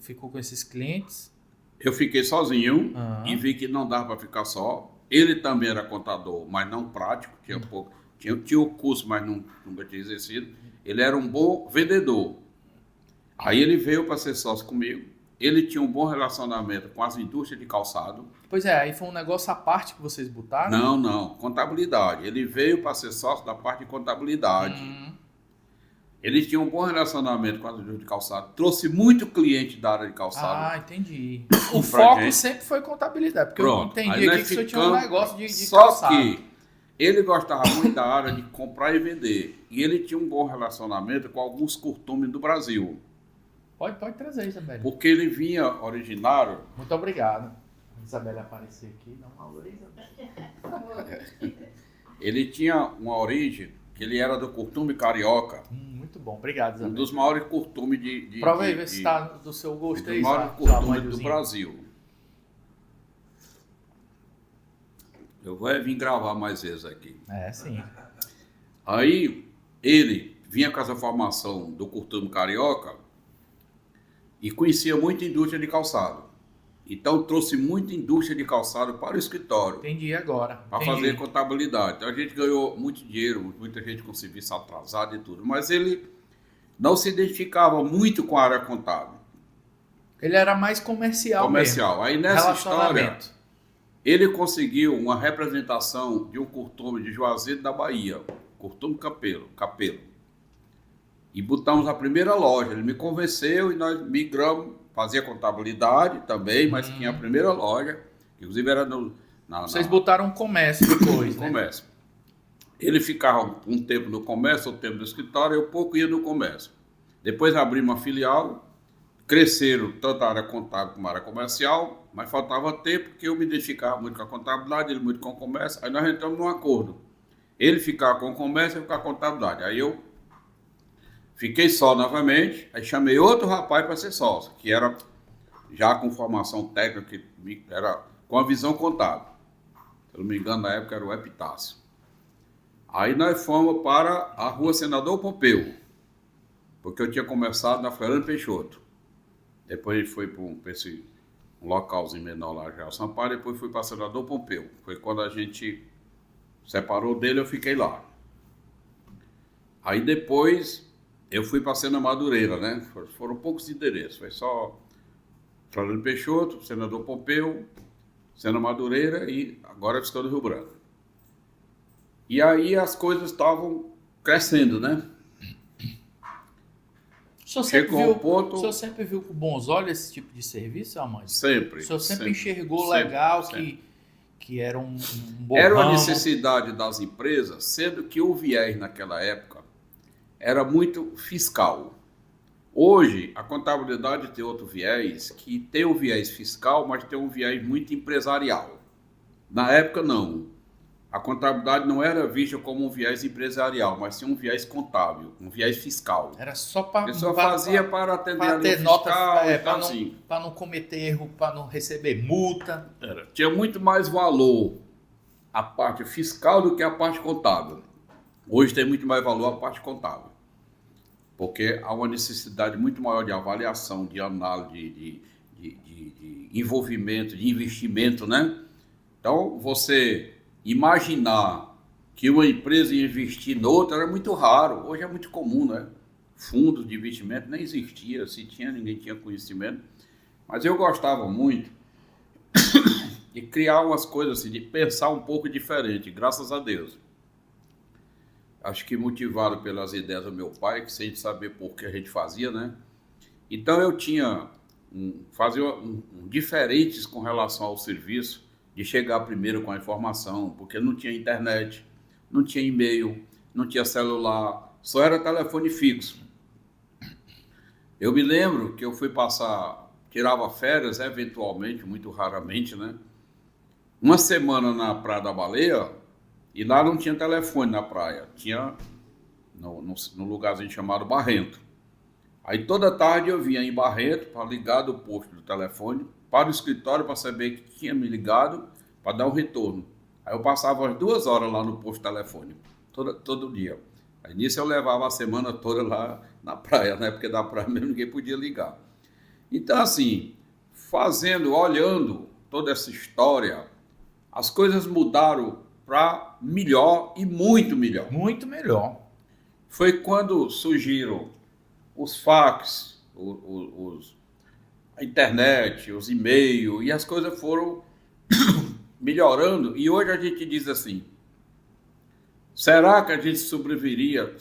ficou com esses clientes? Eu fiquei sozinho Ah. e vi que não dava para ficar só. Ele também era contador, mas não prático, tinha pouco. Tinha o curso, mas nunca tinha exercido. Ele era um bom vendedor. Aí ele veio para ser sócio comigo. Ele tinha um bom relacionamento com as indústrias de calçado. Pois é, aí foi um negócio à parte que vocês botaram? Não, contabilidade. Ele veio para ser sócio da parte de contabilidade. Ele tinha um bom relacionamento com as indústrias de calçado. Trouxe muito cliente da área de calçado. Ah, entendi. O Pra foco gente. sempre foi contabilidade, porque Pronto. eu entendi Aí aqui nós que o senhor tinha um ficamos- negócio de Só calçado. que ele gostava muito da área de comprar e vender. E ele tinha um bom relacionamento com alguns curtumes do Brasil. Pode trazer, Isabela. Porque ele vinha originário. Muito obrigado. Isabela aparecer aqui, dá uma alô, Isabela. Ele tinha uma origem que ele era do curtume carioca. Muito bom, obrigado, Um Isabela. dos maiores curtumes de Prova aí, vê se está do seu gosto dos aí, maiores sua curtumes do mãezinha. Brasil. Eu vou vir gravar mais vezes aqui. É, sim. Aí ele vinha com essa formação do curtume carioca e conhecia muita indústria de calçado. Então trouxe muita indústria de calçado para o escritório, Entendi agora. para fazer contabilidade. Então a gente ganhou muito dinheiro, muita gente com serviço atrasado e tudo, mas ele não se identificava muito com a área contábil. Ele era mais comercial mesmo. Aí nessa história, Relacionamento. ele conseguiu uma representação de um curtume de Juazeiro da Bahia, curtume Capelo. E botamos a primeira loja. Ele me convenceu e nós migramos, fazia contabilidade também, mas tinha a primeira loja, inclusive era Vocês botaram um comércio depois, no né? comércio. Ele ficava um tempo no comércio, outro tempo no escritório, eu pouco ia no comércio. Depois abri uma filial, cresceram tanto a área contábil como a área comercial, mas faltava tempo porque eu me identificava muito com a contabilidade, ele muito com o comércio, aí nós entramos num acordo. Ele ficava com o comércio e eu ficava com a contabilidade. Aí eu fiquei só novamente, aí chamei outro rapaz para ser sócio, que era já com formação técnica, que era com a visão contábil. Se eu não me engano, na época era o Epitácio. Aí nós fomos para a rua Senador Pompeu, porque eu tinha começado na Fernando Peixoto. Depois a gente foi para um localzinho menor lá, já Sampaio, depois fui para Senador Pompeu. Foi quando a gente separou dele, eu fiquei lá. Aí depois eu fui para Sena Madureira, né? Foram poucos endereços, foi só Fernando Peixoto, Senador Pompeu, Sena Madureira e agora Visconde do Rio Branco. E aí as coisas estavam crescendo, né? O senhor sempre Chegou viu, ao ponto- o senhor sempre viu com bons olhos esse tipo de serviço, Amanda? Sempre. O senhor sempre enxergou sempre, legal sempre. que era um bom Era uma ramo. necessidade das empresas, sendo que o viés naquela época era muito fiscal. Hoje, a contabilidade tem outro viés, que tem o viés fiscal, mas tem um viés muito empresarial. Na época, não. A contabilidade não era vista como um viés empresarial, mas sim um viés contábil, um viés fiscal. Era só A para pessoa fazia para atender para a lei ter nota, fiscal e para tal, assim. não cometer erro, para não receber multa. Tinha muito mais valor a parte fiscal do que a parte contábil. Hoje tem muito mais valor a parte contábil. Porque há uma necessidade muito maior de avaliação, de análise, de envolvimento, de investimento, né? Então, você imaginar que uma empresa ia investir noutra era muito raro. Hoje é muito comum, né? Fundos de investimento nem existia. Se tinha, ninguém tinha conhecimento. Mas eu gostava muito de criar umas coisas assim, de pensar um pouco diferente, graças a Deus. Acho que motivado pelas ideias do meu pai, que sem saber por que a gente fazia, né? Então eu tinha fazia diferentes com relação ao serviço, de chegar primeiro com a informação, porque não tinha internet, não tinha e-mail, não tinha celular, só era telefone fixo. Eu me lembro que eu fui tirava férias, eventualmente, muito raramente, né? Uma semana na Praia da Baleia, e lá não tinha telefone na praia, tinha no lugarzinho chamado Barrento. Aí toda tarde eu vinha em Barreto para ligar do posto do telefone para o escritório para saber que tinha me ligado para dar um retorno. Aí eu passava umas 2 horas lá no posto de telefone, todo dia. Aí nisso eu levava a semana toda lá na praia, né? Porque da praia mesmo ninguém podia ligar. Então assim, olhando toda essa história, as coisas mudaram para melhor e muito melhor. Muito melhor. Foi quando surgiram os fax, a internet, os e-mails, e as coisas foram melhorando. E hoje a gente diz assim, será que a gente sobreviveria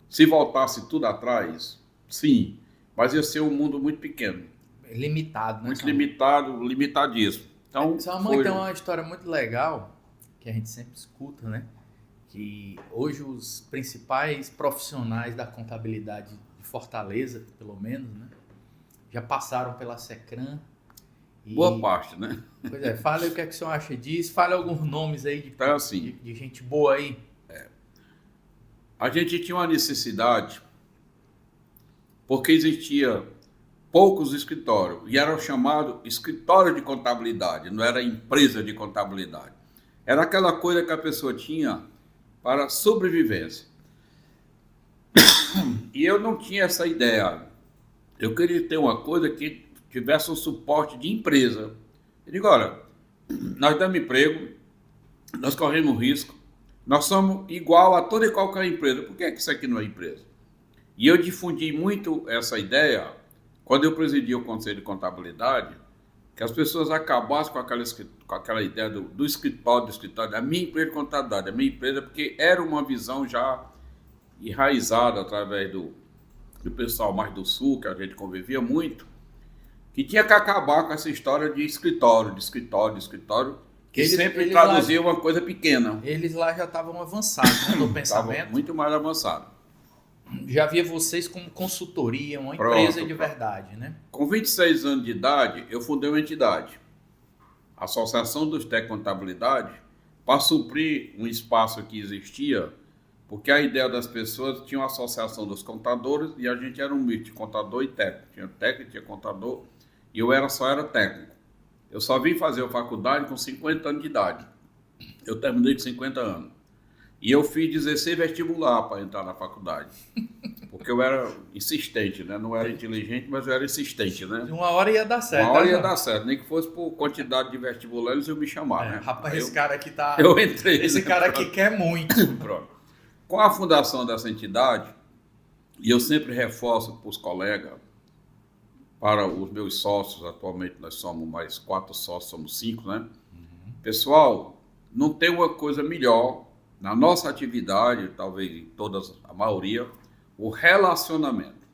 se voltasse tudo atrás? Sim, mas ia ser um mundo muito pequeno. Limitado, né? Muito limitado, limitadíssimo. Então, Samuel, tem uma história muito legal que a gente sempre escuta, né? Que hoje os principais profissionais da contabilidade de Fortaleza, pelo menos, né? Já passaram pela Secran. Boa parte, né? Pois é, fala aí o que é que o senhor acha disso, fala alguns nomes aí Então, assim, de gente boa aí. A gente tinha uma necessidade porque existia poucos escritórios e era o chamado escritório de contabilidade, não era empresa de contabilidade. Era aquela coisa que a pessoa tinha para sobrevivência. E eu não tinha essa ideia. Eu queria ter uma coisa que tivesse um suporte de empresa. Eu digo, olha, nós damos emprego, nós corremos risco, nós somos igual a toda e qualquer empresa. Por que é que isso aqui não é empresa? E eu difundi muito essa ideia quando eu presidi o Conselho de Contabilidade, que as pessoas acabassem com aquela ideia do escritório, da minha empresa de contabilidade, a minha empresa, porque era uma visão já enraizada através do pessoal mais do sul, que a gente convivia muito, que tinha que acabar com essa história de escritório, que sempre traduzia uma coisa pequena. Eles lá já estavam avançados, né, no pensamento. Estavam muito mais avançados. Já via vocês como consultoria, uma empresa de verdade, né? Com 26 anos de idade, eu fundei uma entidade, a Associação dos Técnicos de Contabilidade, para suprir um espaço que existia, porque a ideia das pessoas tinha uma associação dos contadores e a gente era um mix de contador e técnico. Tinha técnico, tinha contador e eu só era técnico. Eu só vim fazer a faculdade com 50 anos de idade. Eu terminei com 50 anos. E eu fiz 16 vestibular para entrar na faculdade. Porque eu era insistente, né? Não era inteligente, mas eu era insistente, né? Uma hora ia dar certo. Uma hora ia dar certo. Nem que fosse por quantidade de vestibular, eles iam me chamar, né? Rapaz, esse cara aqui tá... Eu entrei. Esse cara aqui quer muito. Pronto. Com a fundação dessa entidade, e eu sempre reforço para os colegas, para os meus sócios, atualmente nós somos mais 4 sócios, somos 5, né? Uhum. Pessoal, não tem uma coisa melhor na nossa atividade, talvez em todas, a maioria, o relacionamento.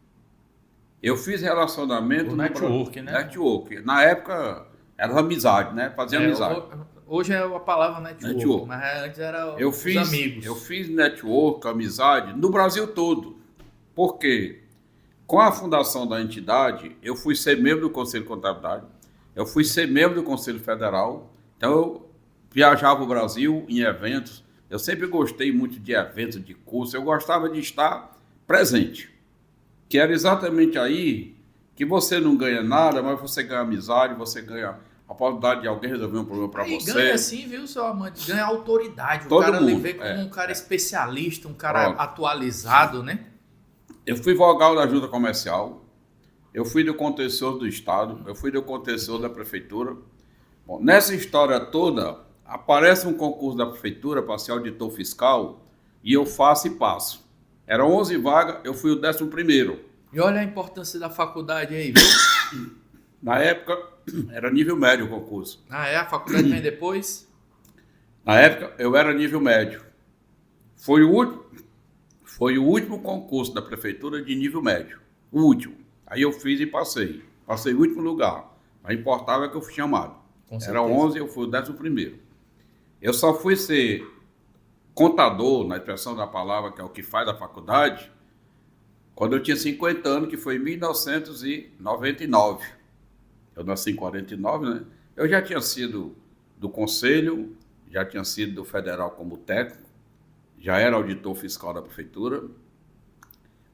Eu fiz relacionamento... O network, né? Network. Na época, era amizade, né? Fazia amizade. Hoje é a palavra network. Mas antes era os amigos. Eu fiz network, amizade, no Brasil todo. Por quê? Com a fundação da entidade, eu fui ser membro do Conselho de Contabilidade, eu fui ser membro do Conselho Federal, então eu viajava o Brasil em eventos. Eu sempre gostei muito de eventos, de cursos, eu gostava de estar presente. Que era exatamente aí que você não ganha nada, mas você ganha amizade, você ganha a possibilidade de alguém resolver um problema para você. Ganha sim, viu, seu amante? Ganha autoridade. Todo o cara mundo, vê como um cara especialista, um cara atualizado, né? Eu fui vogal da Junta Comercial, eu fui do contencioso do Estado, eu fui do contencioso da Prefeitura. Bom, nessa história toda, aparece um concurso da Prefeitura para ser auditor fiscal e eu faço e passo. Eram 11 vagas, eu fui o 11º. E olha a importância da faculdade aí, viu? Na época, era nível médio o concurso. Ah, é? A faculdade vem depois? Na época, eu era nível médio. Foi o último concurso da Prefeitura de nível médio. O último. Aí eu fiz e passei. Passei o último lugar. Mas importava que eu fui chamado. Era 11, eu fui o 11º. Eu só fui ser contador, na expressão da palavra, que é o que faz a faculdade, quando eu tinha 50 anos, que foi em 1999. Eu nasci em 49, né? Eu já tinha sido do Conselho, já tinha sido do Federal como técnico, já era auditor fiscal da Prefeitura.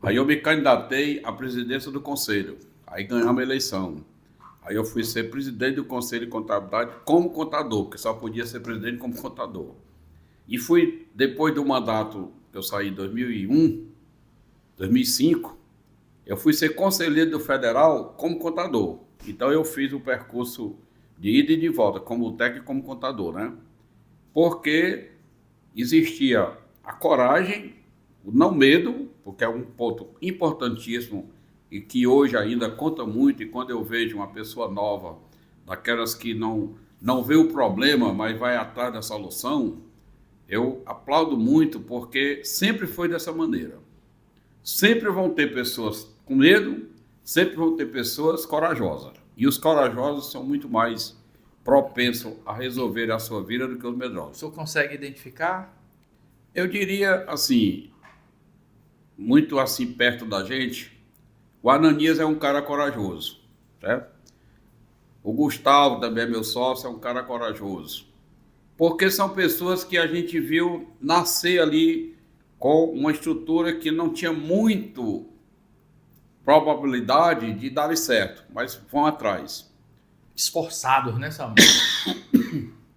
Aí eu me candidatei à presidência do Conselho. Aí ganhamos a eleição. Aí eu fui ser presidente do Conselho de Contabilidade como contador, porque só podia ser presidente como contador. E fui, depois do mandato, eu saí em 2001, 2005, eu fui ser conselheiro do Federal como contador. Então eu fiz o percurso de ida e de volta, como técnico e como contador, né? Porque existia a coragem, o não medo, porque é um ponto importantíssimo e que hoje ainda conta muito, e quando eu vejo uma pessoa nova, daquelas que não vê o problema, mas vai atrás da solução, eu aplaudo muito, porque sempre foi dessa maneira. Sempre vão ter pessoas com medo, sempre vão ter pessoas corajosas. E os corajosos são muito mais propensos a resolver a sua vida do que os O medrosos. senhor consegue identificar? Eu diria assim, muito assim perto da gente, o Ananias é um cara corajoso, certo? O Gustavo, também é meu sócio, é um cara corajoso. Porque são pessoas que a gente viu nascer ali com uma estrutura que não tinha muito probabilidade de dar certo, mas vão atrás. Esforçados, né, Samuel?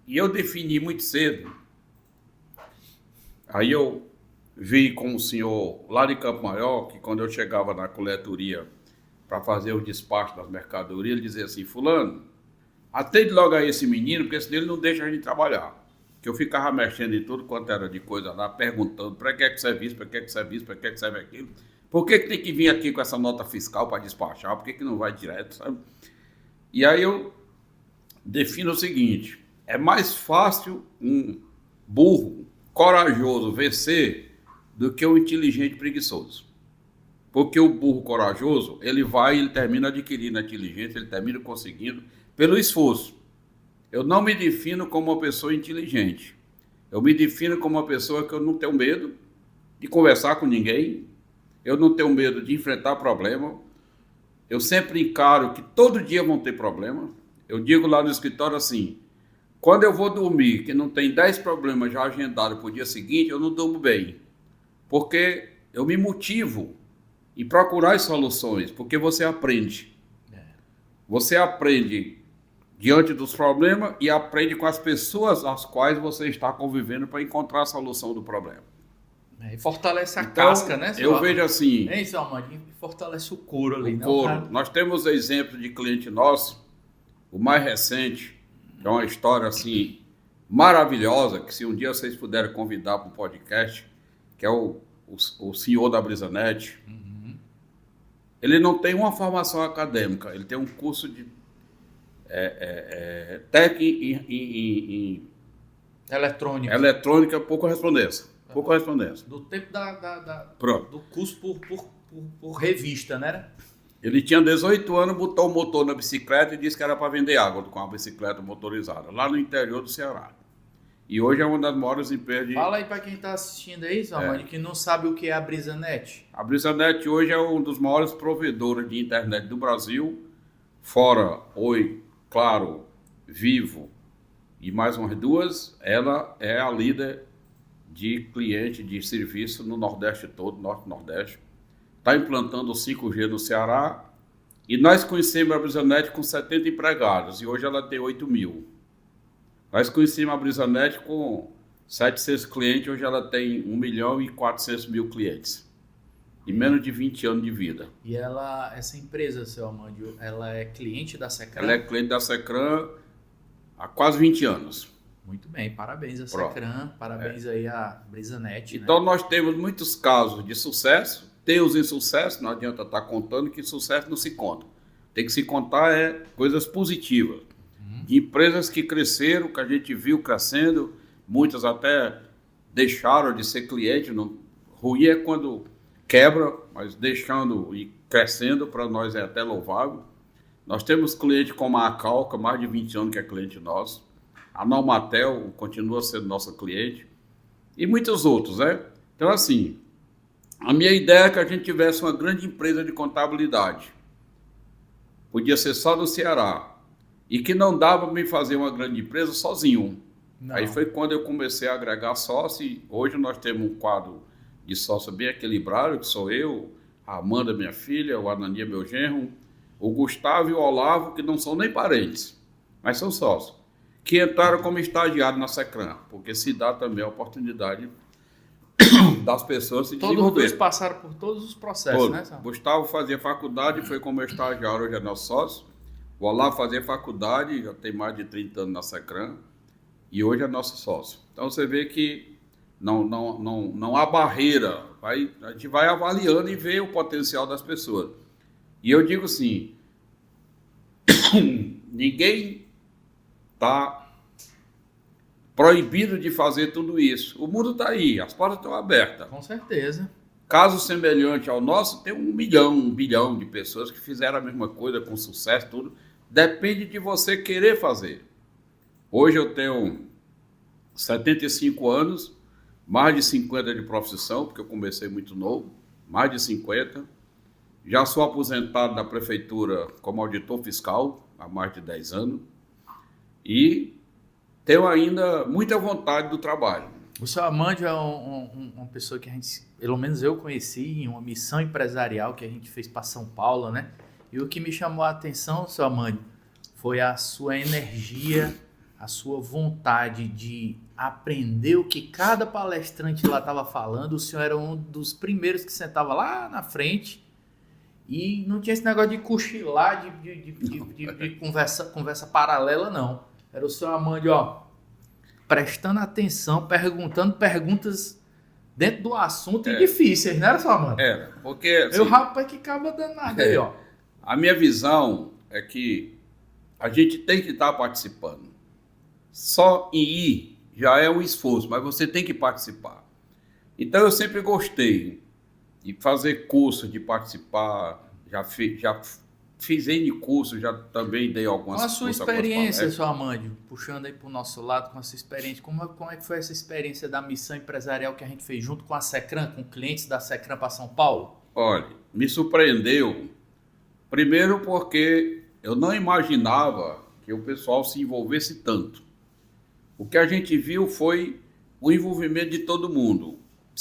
E eu defini muito cedo, aí eu vi com o senhor lá de Campo Maior, que quando eu chegava na coletoria para fazer o despacho das mercadorias, ele dizia assim: fulano, atende logo aí esse menino, porque senão ele não deixa a gente trabalhar. Que eu ficava mexendo em tudo quanto era de coisa lá, perguntando para que serve isso, para que serve isso, para que serve aquilo. Por que tem que vir aqui com essa nota fiscal para despachar? Por que não vai direto, sabe? E aí eu defino o seguinte: é mais fácil um burro corajoso vencer do que um inteligente preguiçoso. Porque o burro corajoso, ele termina adquirindo a inteligência, ele termina conseguindo pelo esforço. Eu não me defino como uma pessoa inteligente. Eu me defino como uma pessoa que eu não tenho medo de conversar com ninguém, eu não tenho medo de enfrentar problema. Eu sempre encaro que todo dia vão ter problema. Eu digo lá no escritório assim: quando eu vou dormir, que não tem 10 problemas já agendados para o dia seguinte, eu não durmo bem. Porque eu me motivo em procurar as soluções, porque você aprende. Você aprende diante dos problemas e aprende com as pessoas às quais você está convivendo para encontrar a solução do problema. E fortalece a Então, casca, né? Eu vejo assim... É isso, Almandinho, fortalece o couro ali, o né? couro. Nós temos exemplo de cliente nosso, o mais recente, que é uma história assim maravilhosa, que se um dia vocês puderem convidar para um podcast, que é o CEO da Brisanet. Ele não tem uma formação acadêmica, ele tem um curso de técnico em Eletrônico. eletrônica por correspondência. Por correspondência. Do tempo Pronto. do curso por revista, né? Ele tinha 18 anos, botou o motor na bicicleta e disse que era para vender água com a bicicleta motorizada, lá no interior do Ceará. E hoje é uma das maiores empresas de... Fala aí para quem está assistindo aí, Salmani, que não sabe o que é a Brisanet. A Brisanet hoje é um dos maiores provedores de internet do Brasil, fora Oi, Claro, Vivo e mais umas duas. Ela é a líder de cliente de serviço no Nordeste todo, Norte e Nordeste. Está implantando o 5G no Ceará. E nós conhecemos a Brisanet com 70 empregados e hoje ela tem 8 mil. Nós conhecemos a Brisanet com 700 clientes, hoje ela tem 1.400.000 clientes. Em menos de 20 anos de vida. E essa empresa, seu Amandio, ela é cliente da Secran? Ela é cliente da Secran há quase 20 anos. Muito bem, parabéns a Secran, parabéns aí a Brisanet. Então nós temos muitos casos de sucesso, tem os insucessos, não adianta estar contando que sucesso não se conta. Tem que se contar coisas positivas. De empresas que cresceram, que a gente viu crescendo, muitas até deixaram de ser cliente. Ruim é quando quebra, mas deixando e crescendo, para nós é até louvável. Nós temos cliente como a Acalca, mais de 20 anos que é cliente nosso. A Naumatel continua sendo nossa cliente. E muitos outros, né? Então, assim, a minha ideia é que a gente tivesse uma grande empresa de contabilidade. Podia ser só no Ceará. E que não dava para me fazer uma grande empresa sozinho. Não. Aí foi quando eu comecei a agregar sócio, e hoje nós temos um quadro de sócio bem equilibrado, que sou eu, a Amanda, minha filha, o Anania, meu genro, o Gustavo e o Olavo, que não são nem parentes, mas são sócios, que entraram como estagiário na Secran, porque se dá também a oportunidade das pessoas se desenvolver. Todos dois passaram por todos os processos, né? Gustavo fazia faculdade, foi como estagiário, hoje é nosso sócio. Vou lá fazer faculdade, já tem mais de 30 anos na Secran, e hoje é nosso sócio. Então você vê que não há barreira, a gente vai avaliando e vê o potencial das pessoas. E eu digo assim, ninguém está proibido de fazer tudo isso. O mundo está aí, as portas estão abertas. Com certeza. Caso semelhante ao nosso, tem 1 bilhão de pessoas que fizeram a mesma coisa com sucesso, tudo. Depende de você querer fazer. Hoje eu tenho 75 anos, mais de 50 de profissão, porque eu comecei muito novo, mais de 50. Já sou aposentado da prefeitura como auditor fiscal há mais de 10 anos. E tenho ainda muita vontade do trabalho. O seu Amandio é uma pessoa que a gente, pelo menos eu conheci em uma missão empresarial que a gente fez para São Paulo, né? E o que me chamou a atenção, seu Amandio, foi a sua energia, a sua vontade de aprender o que cada palestrante lá estava falando. O senhor era um dos primeiros que sentava lá na frente e não tinha esse negócio de cochilar, de conversa paralela, não. Era o seu Amandio, ó, prestando atenção, perguntando perguntas dentro do assunto e difíceis, não era só, mano? Era, porque... Assim, eu, rapaz, que caba danado aí, ó. A minha visão é que a gente tem que estar participando. Só em ir já é um esforço, mas você tem que participar. Então eu sempre gostei de fazer curso, de participar, já fiz N cursos, já também dei algumas coisas. Com a sua experiência, seu Amandio, puxando aí para o nosso lado, com a sua experiência, como é que foi essa experiência da missão empresarial que a gente fez junto com a Secran, com clientes da Secran para São Paulo? Olha, me surpreendeu, primeiro porque eu não imaginava que o pessoal se envolvesse tanto. O que a gente viu foi o envolvimento de todo mundo.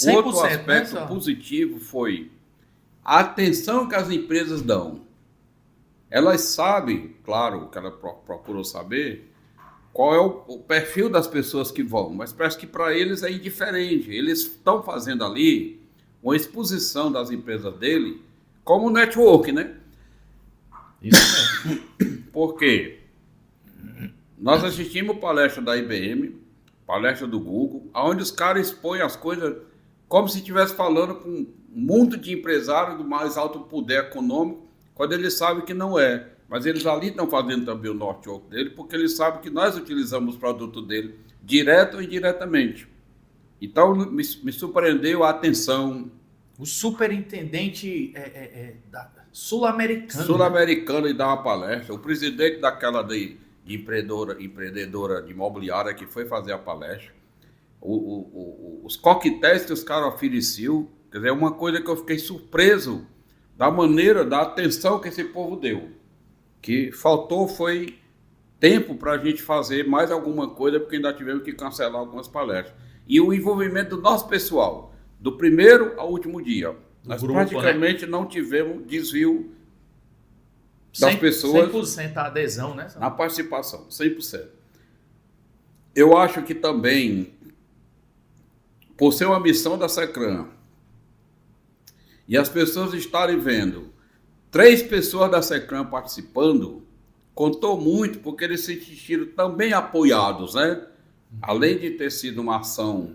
Outro aspecto positivo foi a atenção que as empresas dão. Elas sabem, claro, que ela procurou saber, qual é o perfil das pessoas que vão, mas parece que para eles é indiferente. Eles estão fazendo ali uma exposição das empresas dele como network, né? Isso mesmo. Por quê? Nós assistimos palestra da IBM, palestra do Google, onde os caras expõem as coisas como se estivesse falando com um mundo de empresários do mais alto poder econômico, quando eles sabem que não é. Mas eles ali estão fazendo também o network dele, porque eles sabem que nós utilizamos o produto dele, direto ou indiretamente. Então, me surpreendeu a atenção. O superintendente sul-americano. Sul-americano, e dá uma palestra. O presidente daquela de empreendedora de imobiliária que foi fazer a palestra. Os coquetéis que os caras ofereciam, quer dizer, é uma coisa que eu fiquei surpreso da maneira, da atenção que esse povo deu. Que faltou foi tempo para a gente fazer mais alguma coisa, porque ainda tivemos que cancelar algumas palestras. E o envolvimento do nosso pessoal, do primeiro ao último dia. Nós praticamente não tivemos desvio das pessoas. 100% a adesão, né? Na participação, 100%. Eu acho que também, por ser uma missão da Secran, e as pessoas estarem vendo 3 pessoas da Secran participando, contou muito, porque eles se sentiram também apoiados, né? Além de ter sido uma ação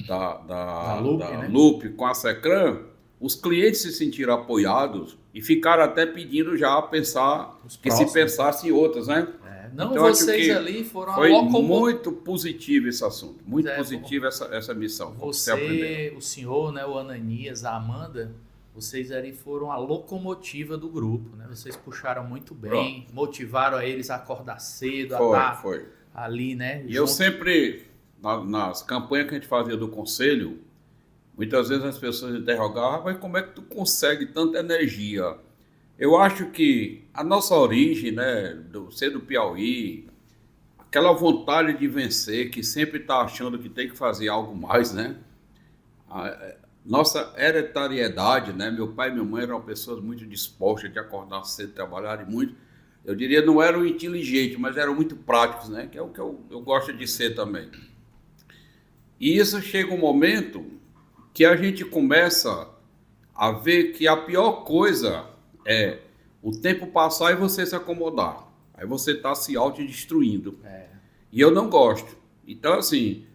da Loop com a Secran, os clientes se sentiram apoiados e ficaram até pedindo já a pensar que se pensasse em outras, né? Não, então, vocês ali foram a locomotiva. Foi muito positivo esse assunto, muito positivo essa missão. Você, o senhor, né, o Ananias, a Amanda, vocês ali foram a locomotiva do grupo, né? Vocês puxaram muito bem, motivaram eles a acordar cedo, a estar ali, né? E eu sempre, nas campanhas que a gente fazia do conselho, muitas vezes as pessoas interrogavam, mas como é que tu consegue tanta energia? Eu acho que a nossa origem, né, ser do Piauí, aquela vontade de vencer, que sempre está achando que tem que fazer algo mais, né? Nossa hereditariedade, né? Meu pai e minha mãe eram pessoas muito dispostas de acordar cedo, trabalharem muito. Eu diria, não eram inteligentes, mas eram muito práticos, né? Que é o que eu gosto de ser também. E isso chega um momento que a gente começa a ver que a pior coisa é o tempo passar e você se acomodar. Aí você está se autodestruindo. É. E eu não gosto. Então, assim,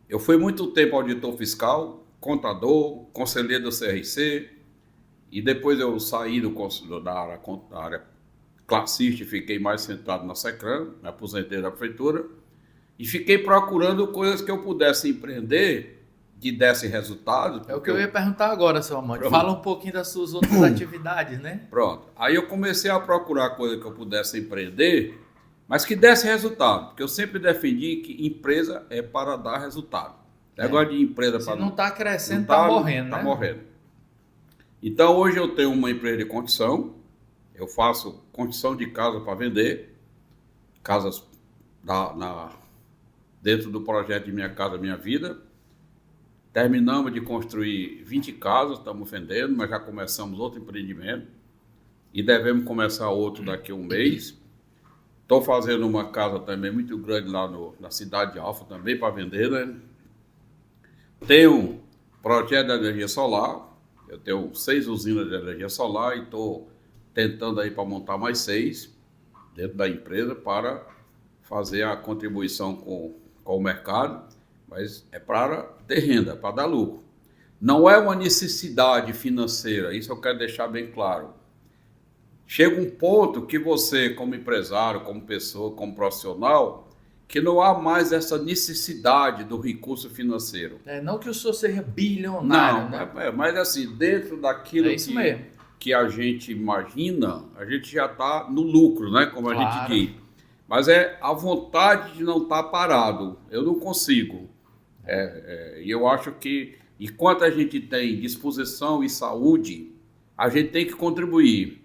eu fui muito tempo auditor fiscal, contador, conselheiro do CRC, e depois eu saí da área classista e fiquei mais centrado na Secram, me aposentei da prefeitura, e fiquei procurando coisas que eu pudesse empreender que desse resultado. É o que eu ia perguntar agora, seu Amante. Fala um pouquinho das suas outras atividades, né? Pronto. Aí eu comecei a procurar coisa que eu pudesse empreender, mas que desse resultado. Porque eu sempre defendi que empresa é para dar resultado. Negócio de empresa Se para não está crescendo, não está morrendo, tá né? morrendo. Então hoje eu tenho uma empresa de construção, eu faço construção de casa para vender, casas dentro do projeto de Minha Casa Minha Vida. Terminamos de construir 20 casas, estamos vendendo, mas já começamos outro empreendimento e devemos começar outro daqui a um mês. Estou fazendo uma casa também muito grande lá na cidade de Alfa também para vender, né? Tenho um projeto de energia solar, eu tenho 6 usinas de energia solar e estou tentando aí para montar mais 6 dentro da empresa para fazer a contribuição com o mercado. Mas é para ter renda, para dar lucro. Não é uma necessidade financeira, isso eu quero deixar bem claro. Chega um ponto que você, como empresário, como pessoa, como profissional, que não há mais essa necessidade do recurso financeiro. Não que o senhor seja bilionário, Não, né? mas assim, dentro daquilo mesmo. que a gente imagina, a gente já está no lucro, né? Como a gente diz. Mas é a vontade de não estar parado. Eu não consigo. E eu acho que, enquanto a gente tem disposição e saúde, a gente tem que contribuir,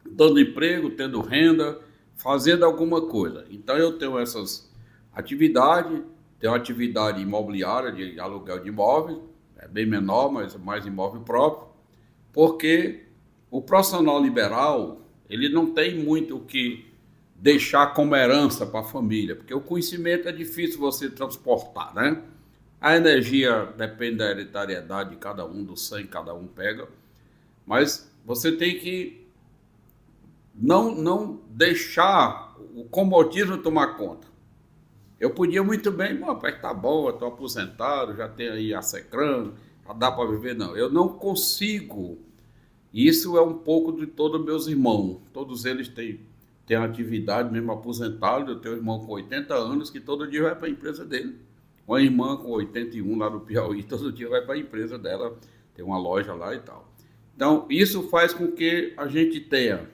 dando emprego, tendo renda, fazendo alguma coisa. Então eu tenho essas atividades, tenho uma atividade imobiliária de aluguel de imóveis, é bem menor, mas mais imóvel próprio, porque o profissional liberal, ele não tem muito o que deixar como herança para a família, porque o conhecimento é difícil você transportar, né? A energia depende da hereditariedade de cada um, do sangue que cada um pega, mas você tem que não deixar o comodismo tomar conta. Eu podia muito bem, pai, tá bom, eu estou aposentado, já tenho aí a Secram, já dá para viver. Não, eu não consigo. Isso é um pouco de todos meus irmãos. Todos eles têm atividade, mesmo aposentado. Eu tenho um irmão com 80 anos que todo dia vai para a empresa dele. Uma irmã com 81 lá do Piauí, todo dia vai para a empresa dela, tem uma loja lá e tal. Então, isso faz com que a gente tenha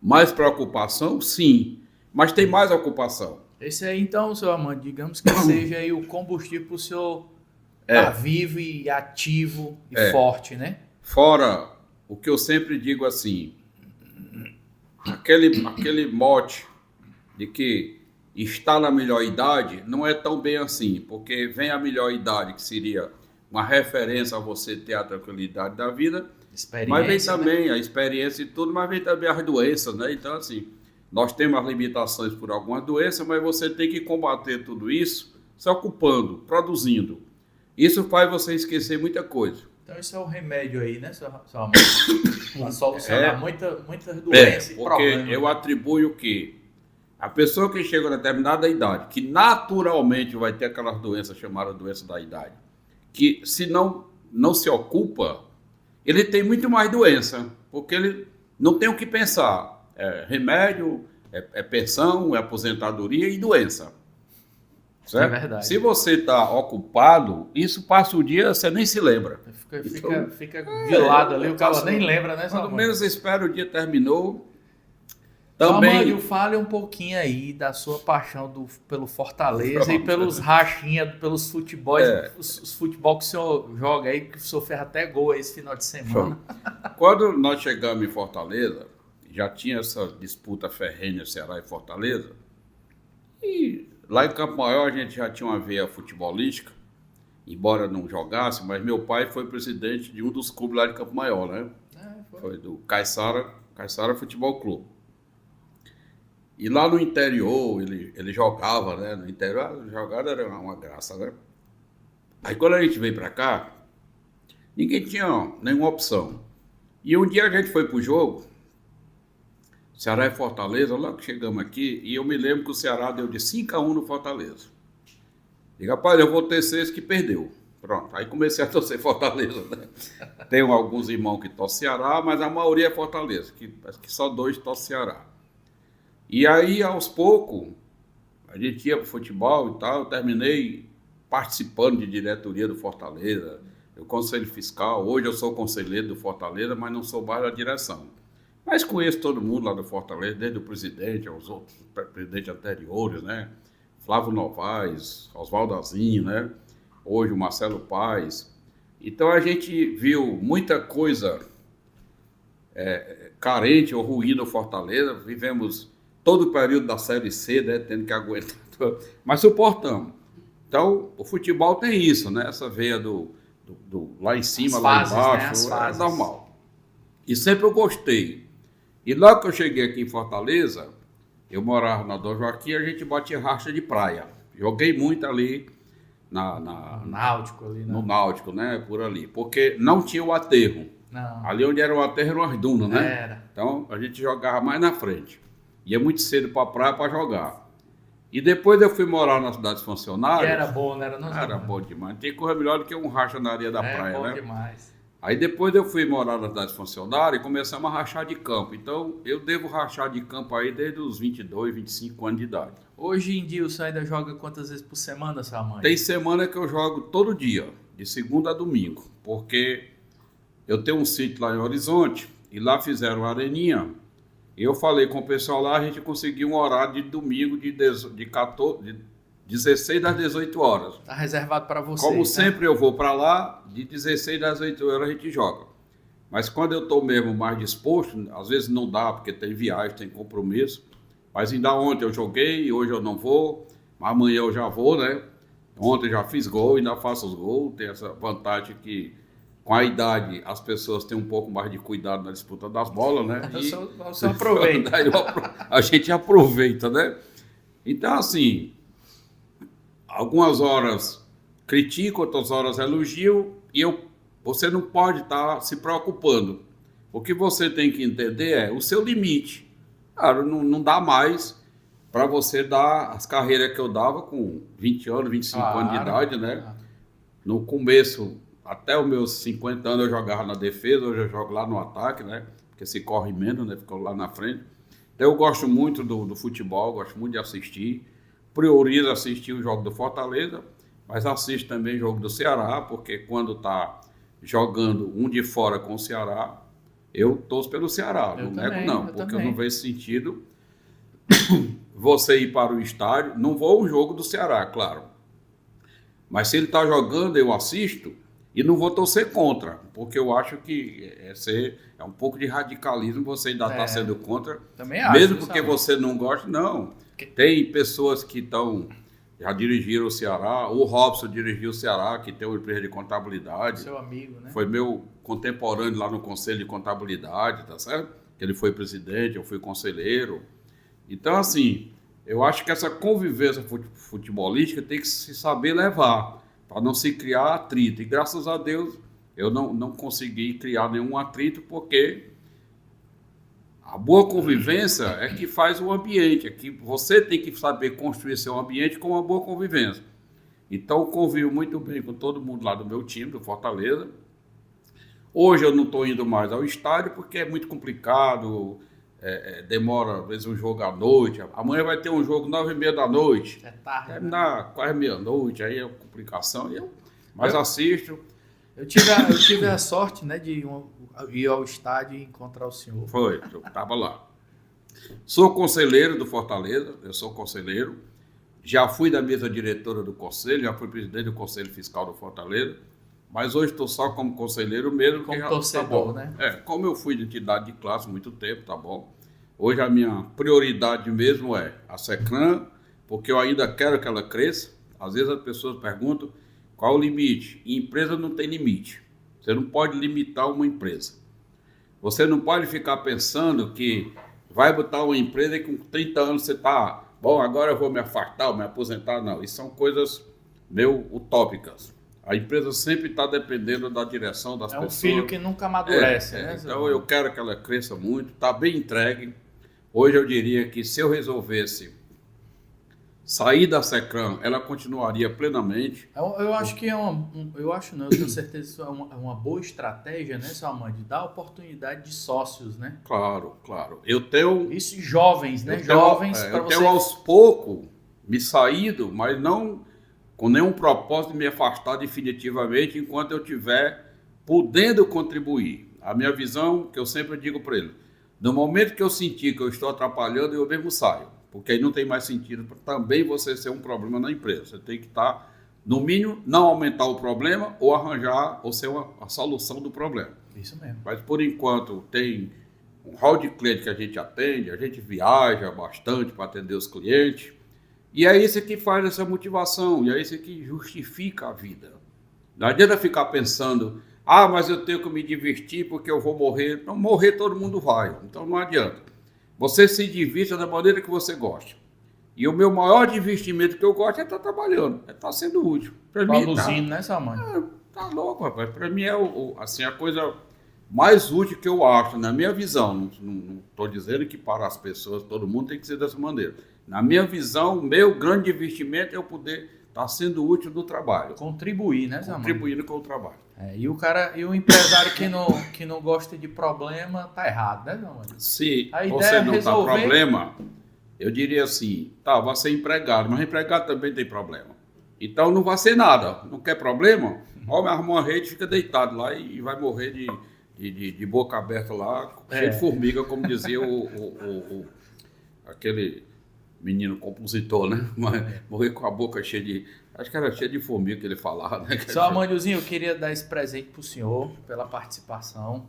mais preocupação, sim, mas tem mais ocupação. Esse aí, então, seu Amante, digamos que seja aí o combustível para o senhor estar vivo e ativo e forte, né? Fora o que eu sempre digo assim, aquele mote de que está na melhor idade não é tão bem assim, porque vem a melhor idade, que seria uma referência a você ter a tranquilidade da vida, mas vem também a experiência e tudo, mas vem também as doenças, né? Então, assim, nós temos as limitações por algumas doenças, mas você tem que combater tudo isso se ocupando, produzindo. Isso faz você esquecer muita coisa. Então, isso é o remédio aí, né, seu Amante? Para solucionar muitas doenças e problemas. Porque eu atribuo o quê? A pessoa que chega a determinada idade, que naturalmente vai ter aquelas doenças chamadas doença da idade, que se não se ocupa, ele tem muito mais doença, porque ele não tem o que pensar. É remédio, é pensão, é aposentadoria e doença. Certo? É verdade. Se você está ocupado, isso passa o dia, você nem se lembra. Fica de lado ali, o cara nem lembra, né? Quando menos espera, o dia terminou. Também. Amândio, fale um pouquinho aí da sua paixão pelo Fortaleza. Pronto. E pelos rachinhas, pelos futebol, os futebol que o senhor joga aí, que o senhor fez até gol aí esse final de semana. Quando nós chegamos em Fortaleza, já tinha essa disputa ferrenha Ceará e Fortaleza, e lá em Campo Maior a gente já tinha uma veia futebolística, embora não jogasse, mas meu pai foi presidente de um dos clubes lá de Campo Maior, né? Foi do Caiçara Futebol Clube. E lá no interior, ele jogava, né? No interior, a jogada era uma graça, né? Aí quando a gente veio pra cá, ninguém tinha nenhuma opção. E um dia a gente foi pro jogo, Ceará e Fortaleza, logo que chegamos aqui, e eu me lembro que o Ceará deu de 5-1 no Fortaleza. Digo, rapaz, eu vou ter esse que perdeu. Pronto, aí comecei a torcer Fortaleza, né? Tenho alguns irmãos que torcem Ceará, mas a maioria é Fortaleza, acho que só 2 torcem Ceará. E aí, aos poucos, a gente ia para futebol e tal, eu terminei participando de diretoria do Fortaleza, do Conselho Fiscal. Hoje eu sou conselheiro do Fortaleza, mas não sou mais da direção. Mas conheço todo mundo lá do Fortaleza, desde o presidente aos outros presidentes anteriores, né? Flávio Novaes, Oswaldo Azinho, né? Hoje o Marcelo Paes. Então a gente viu muita coisa carente ou ruim no Fortaleza. Vivemos todo o período da Série C, né? Tendo que aguentar, mas suportamos. Então o futebol tem isso, né? Essa veia do lá em cima, fases, lá né? embaixo, As fases. normal. E sempre eu gostei. E logo que eu cheguei aqui em Fortaleza, eu morava na Dom Joaquim, a gente batia racha de praia. Joguei muito ali No Náutico ali, né? no Náutico, né? Por ali. Porque não tinha o aterro. Não. Ali onde era o aterro eram as dunas, né? Era. Então a gente jogava mais na frente. Ia muito cedo para a praia para jogar. E depois eu fui morar na cidade dos funcionários. E era bom, não era? Não, Era bom demais. Não tem coisa melhor do que um racha na areia da praia, bom né? demais. Aí depois eu fui morar na cidade funcionária e começamos a rachar de campo. Então eu devo rachar de campo aí desde os 22, 25 anos de idade. Hoje em dia o senhor ainda joga quantas vezes por semana, sua mãe? Tem semana que eu jogo todo dia, de segunda a domingo, porque eu tenho um sítio lá em Horizonte e lá fizeram uma areninha. E eu falei com o pessoal lá, a gente conseguiu um horário de domingo de 16 às 18 horas. Tá reservado para você. Como né? sempre eu vou para lá, de 16 às 18 horas a gente joga. Mas quando eu estou mesmo mais disposto, às vezes não dá, porque tem viagem, tem compromisso. Mas ainda ontem eu joguei, hoje eu não vou, mas amanhã eu já vou, né? Ontem já fiz gol, ainda faço os gols. Tem essa vantagem que, com a idade, as pessoas têm um pouco mais de cuidado na disputa das bolas, né? O senhor aproveita. A gente aproveita, né? Então, assim, algumas horas critico, outras horas elogio, e você não pode estar se preocupando. O que você tem que entender é o seu limite. Cara, não dá mais para você dar as carreiras que eu dava com 20 anos, 25 anos de idade, né? No começo, até os meus 50 anos eu jogava na defesa, hoje eu jogo lá no ataque, né? Porque se corre menos, né? Ficou lá na frente. Então eu gosto muito do futebol, gosto muito de assistir. Priorizo assistir o jogo do Fortaleza, mas assisto também o jogo do Ceará, porque quando está jogando um de fora com o Ceará, eu torço pelo Ceará, não nego não, porque eu não vejo sentido você ir para o estádio, não vou ao jogo do Ceará, claro, mas se ele está jogando, eu assisto e não vou torcer contra, porque eu acho que é um pouco de radicalismo você ainda está sendo contra, também acho, mesmo porque você não gosta, não. Tem pessoas que já dirigiram o Ceará, o Robson dirigiu o Ceará, que tem uma empresa de contabilidade. Seu amigo, né? Foi meu contemporâneo lá no Conselho de Contabilidade, tá certo? Ele foi presidente, eu fui conselheiro. Então, assim, eu acho que essa convivência futebolística tem que se saber levar, para não se criar atrito. E graças a Deus, eu não consegui criar nenhum atrito, porque a boa convivência é que faz o ambiente, é que você tem que saber construir seu ambiente com uma boa convivência. Então, eu convivo muito bem com todo mundo lá do meu time, do Fortaleza. Hoje eu não estou indo mais ao estádio porque é muito complicado, demora às vezes um jogo à noite. Amanhã vai ter um jogo 9h30 da noite. É tarde. Terminar quase meia-noite, aí é complicação. Mas assisto. Eu tive a sorte, né, de ir ao estádio e encontrar o senhor. Foi, eu estava lá. Sou conselheiro do Fortaleza, eu sou conselheiro. Já fui da mesa diretora do conselho, já fui presidente do Conselho Fiscal do Fortaleza. Mas hoje estou só como conselheiro mesmo. Como torcedor, tá, né? Como eu fui de entidade de classe há muito tempo, tá bom. Hoje a minha prioridade mesmo é a Secran, porque eu ainda quero que ela cresça. Às vezes as pessoas perguntam qual o limite. E empresa não tem limite. Você não pode limitar uma empresa. Você não pode ficar pensando que vai botar uma empresa e com 30 anos você está... Bom, agora eu vou me afastar, me aposentar. Não, isso são coisas meio utópicas. A empresa sempre está dependendo da direção das pessoas. É um filho que nunca amadurece, né? Então eu quero que ela cresça muito, está bem entregue. Hoje eu diria que se eu resolvesse sair da Secram, ela continuaria plenamente. Eu acho que eu acho não, eu tenho certeza que isso é uma boa estratégia, né, seu Amanda, de dar oportunidade de sócios, né? Claro, claro. Eu tenho, Isso jovens, né? eu tenho, Jovens é, para eu você. tenho aos poucos me saído, mas não com nenhum propósito de me afastar definitivamente enquanto eu estiver podendo contribuir. A minha visão, que eu sempre digo para ele, no momento que eu sentir que eu estou atrapalhando, eu mesmo saio. Porque aí não tem mais sentido também você ser um problema na empresa. Você tem que estar, no mínimo, não aumentar o problema ou arranjar ou ser a solução do problema. Isso mesmo. Mas, por enquanto, tem um hall de cliente que a gente atende, a gente viaja bastante para atender os clientes. E é isso que faz essa motivação, e é isso que justifica a vida. Não adianta ficar pensando, mas eu tenho que me divertir porque eu vou morrer. Não, morrer todo mundo vai, então não adianta. Você se divirta da maneira que você gosta. E o meu maior divertimento que eu gosto é estar trabalhando, é estar sendo útil. Para mim, Produzindo, né, seu Amanda? tá louco, rapaz. Para mim é assim, a coisa mais útil que eu acho, na minha visão. Não estou dizendo que para as pessoas, todo mundo tem que ser dessa maneira. Na minha visão, o meu grande investimento é eu poder estar sendo útil no trabalho. Contribuir, né, seu Amanda? Contribuindo com o trabalho. E o empresário que não gosta de problema, tá errado, né, seu Amanda? Se A ideia você é não resolver... tá problema, eu diria assim, vai ser empregado, mas empregado também tem problema. Então não vai ser nada. Não quer problema? Me arruma uma rede, fica deitado lá e vai morrer de boca aberta lá, cheio de formiga, como dizia aquele menino compositor, né? Morrer com a boca cheia de... Acho que era cheia de formiga que ele falava, né? Seu Amandiozinho, eu queria dar esse presente pro senhor, pela participação,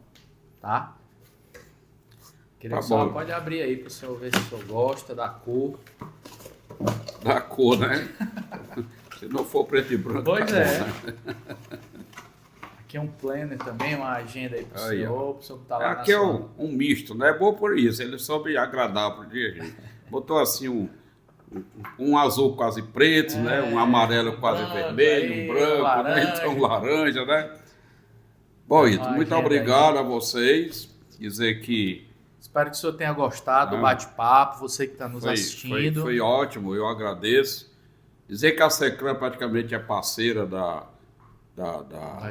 tá? Queria que o senhor pode abrir aí pro senhor ver se o senhor gosta da cor. Da cor, né? Se não for preto e branco, pois tá é. bom, né? Aqui é um planner também, uma agenda aí pro senhor que tá lá aqui na é um misto, né? É bom por isso, ele soube agradar pro dia, gente. Botou assim um azul quase preto, né? Um amarelo quase vermelho, aí, um branco, laranja. né? Então laranja, né? Bom, Ito, muito obrigado a vocês. Dizer que... Espero que o senhor tenha gostado do bate-papo, você que está nos assistindo. Foi ótimo, eu agradeço. Dizer que a Secram praticamente é parceira da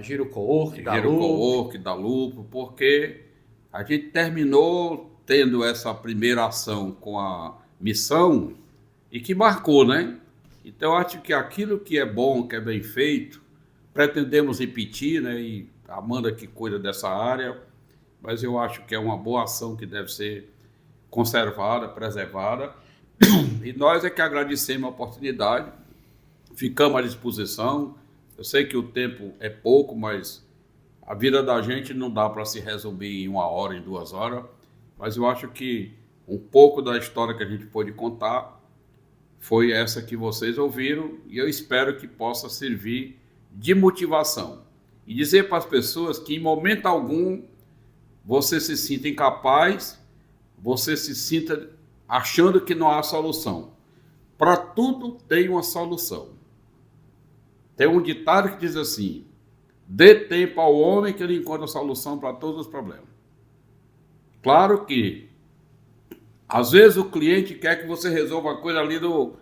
Giro Cowork, da Lupo, porque a gente terminou tendo essa primeira ação com a missão e que marcou, né? Então, acho que aquilo que é bom, que é bem feito, pretendemos repetir, né? E a Amanda que cuida dessa área, mas eu acho que é uma boa ação que deve ser conservada, preservada. E nós é que agradecemos a oportunidade, ficamos à disposição. Eu sei que o tempo é pouco, mas a vida da gente não dá para se resumir em 1 hora, em 2 horas. Mas eu acho que um pouco da história que a gente pôde contar foi essa que vocês ouviram e eu espero que possa servir de motivação. E dizer para as pessoas que em momento algum você se sinta incapaz, você se sinta achando que não há solução. Para tudo tem uma solução. Tem um ditado que diz assim: dê tempo ao homem que ele encontra a solução para todos os problemas. Claro que, às vezes, o cliente quer que você resolva a coisa ali no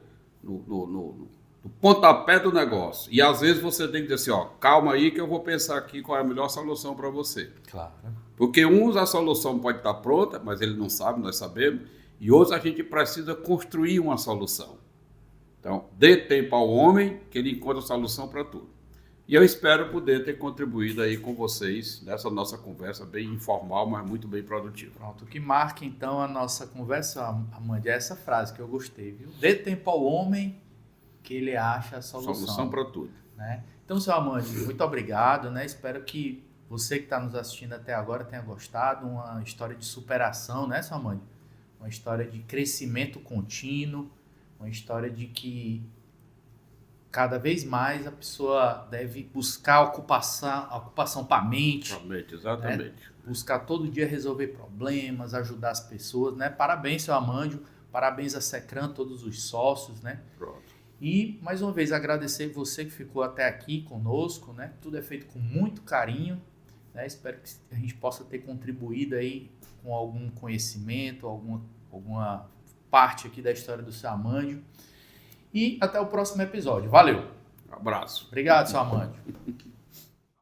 pontapé do negócio. E, às vezes, você tem que dizer assim, calma aí que eu vou pensar aqui qual é a melhor solução para você. Claro. Porque uns a solução pode estar pronta, mas ele não sabe, nós sabemos. E outros a gente precisa construir uma solução. Então, dê tempo ao homem que ele encontra a solução para tudo. E eu espero poder ter contribuído aí com vocês nessa nossa conversa bem informal, mas muito bem produtiva. Pronto, o que marca então a nossa conversa, Amanda, é essa frase que eu gostei, viu? Dê tempo ao homem que ele acha a solução. Solução para tudo. Né? Então, seu Amanda, muito obrigado, né? Espero que você que está nos assistindo até agora tenha gostado. Uma história de superação, né, seu Amanda? Uma história de crescimento contínuo, uma história de que cada vez mais a pessoa deve buscar ocupação para a mente. Exatamente. Né? Buscar todo dia resolver problemas, ajudar as pessoas, né? Parabéns, seu Amândio, parabéns a Secram, todos os sócios, né? Pronto. E, mais uma vez, agradecer você que ficou até aqui conosco, né? Tudo é feito com muito carinho, né? Espero que a gente possa ter contribuído aí com algum conhecimento, alguma alguma parte aqui da história do seu Amândio. E até o próximo episódio. Valeu! Um abraço. Obrigado, seu Amândio.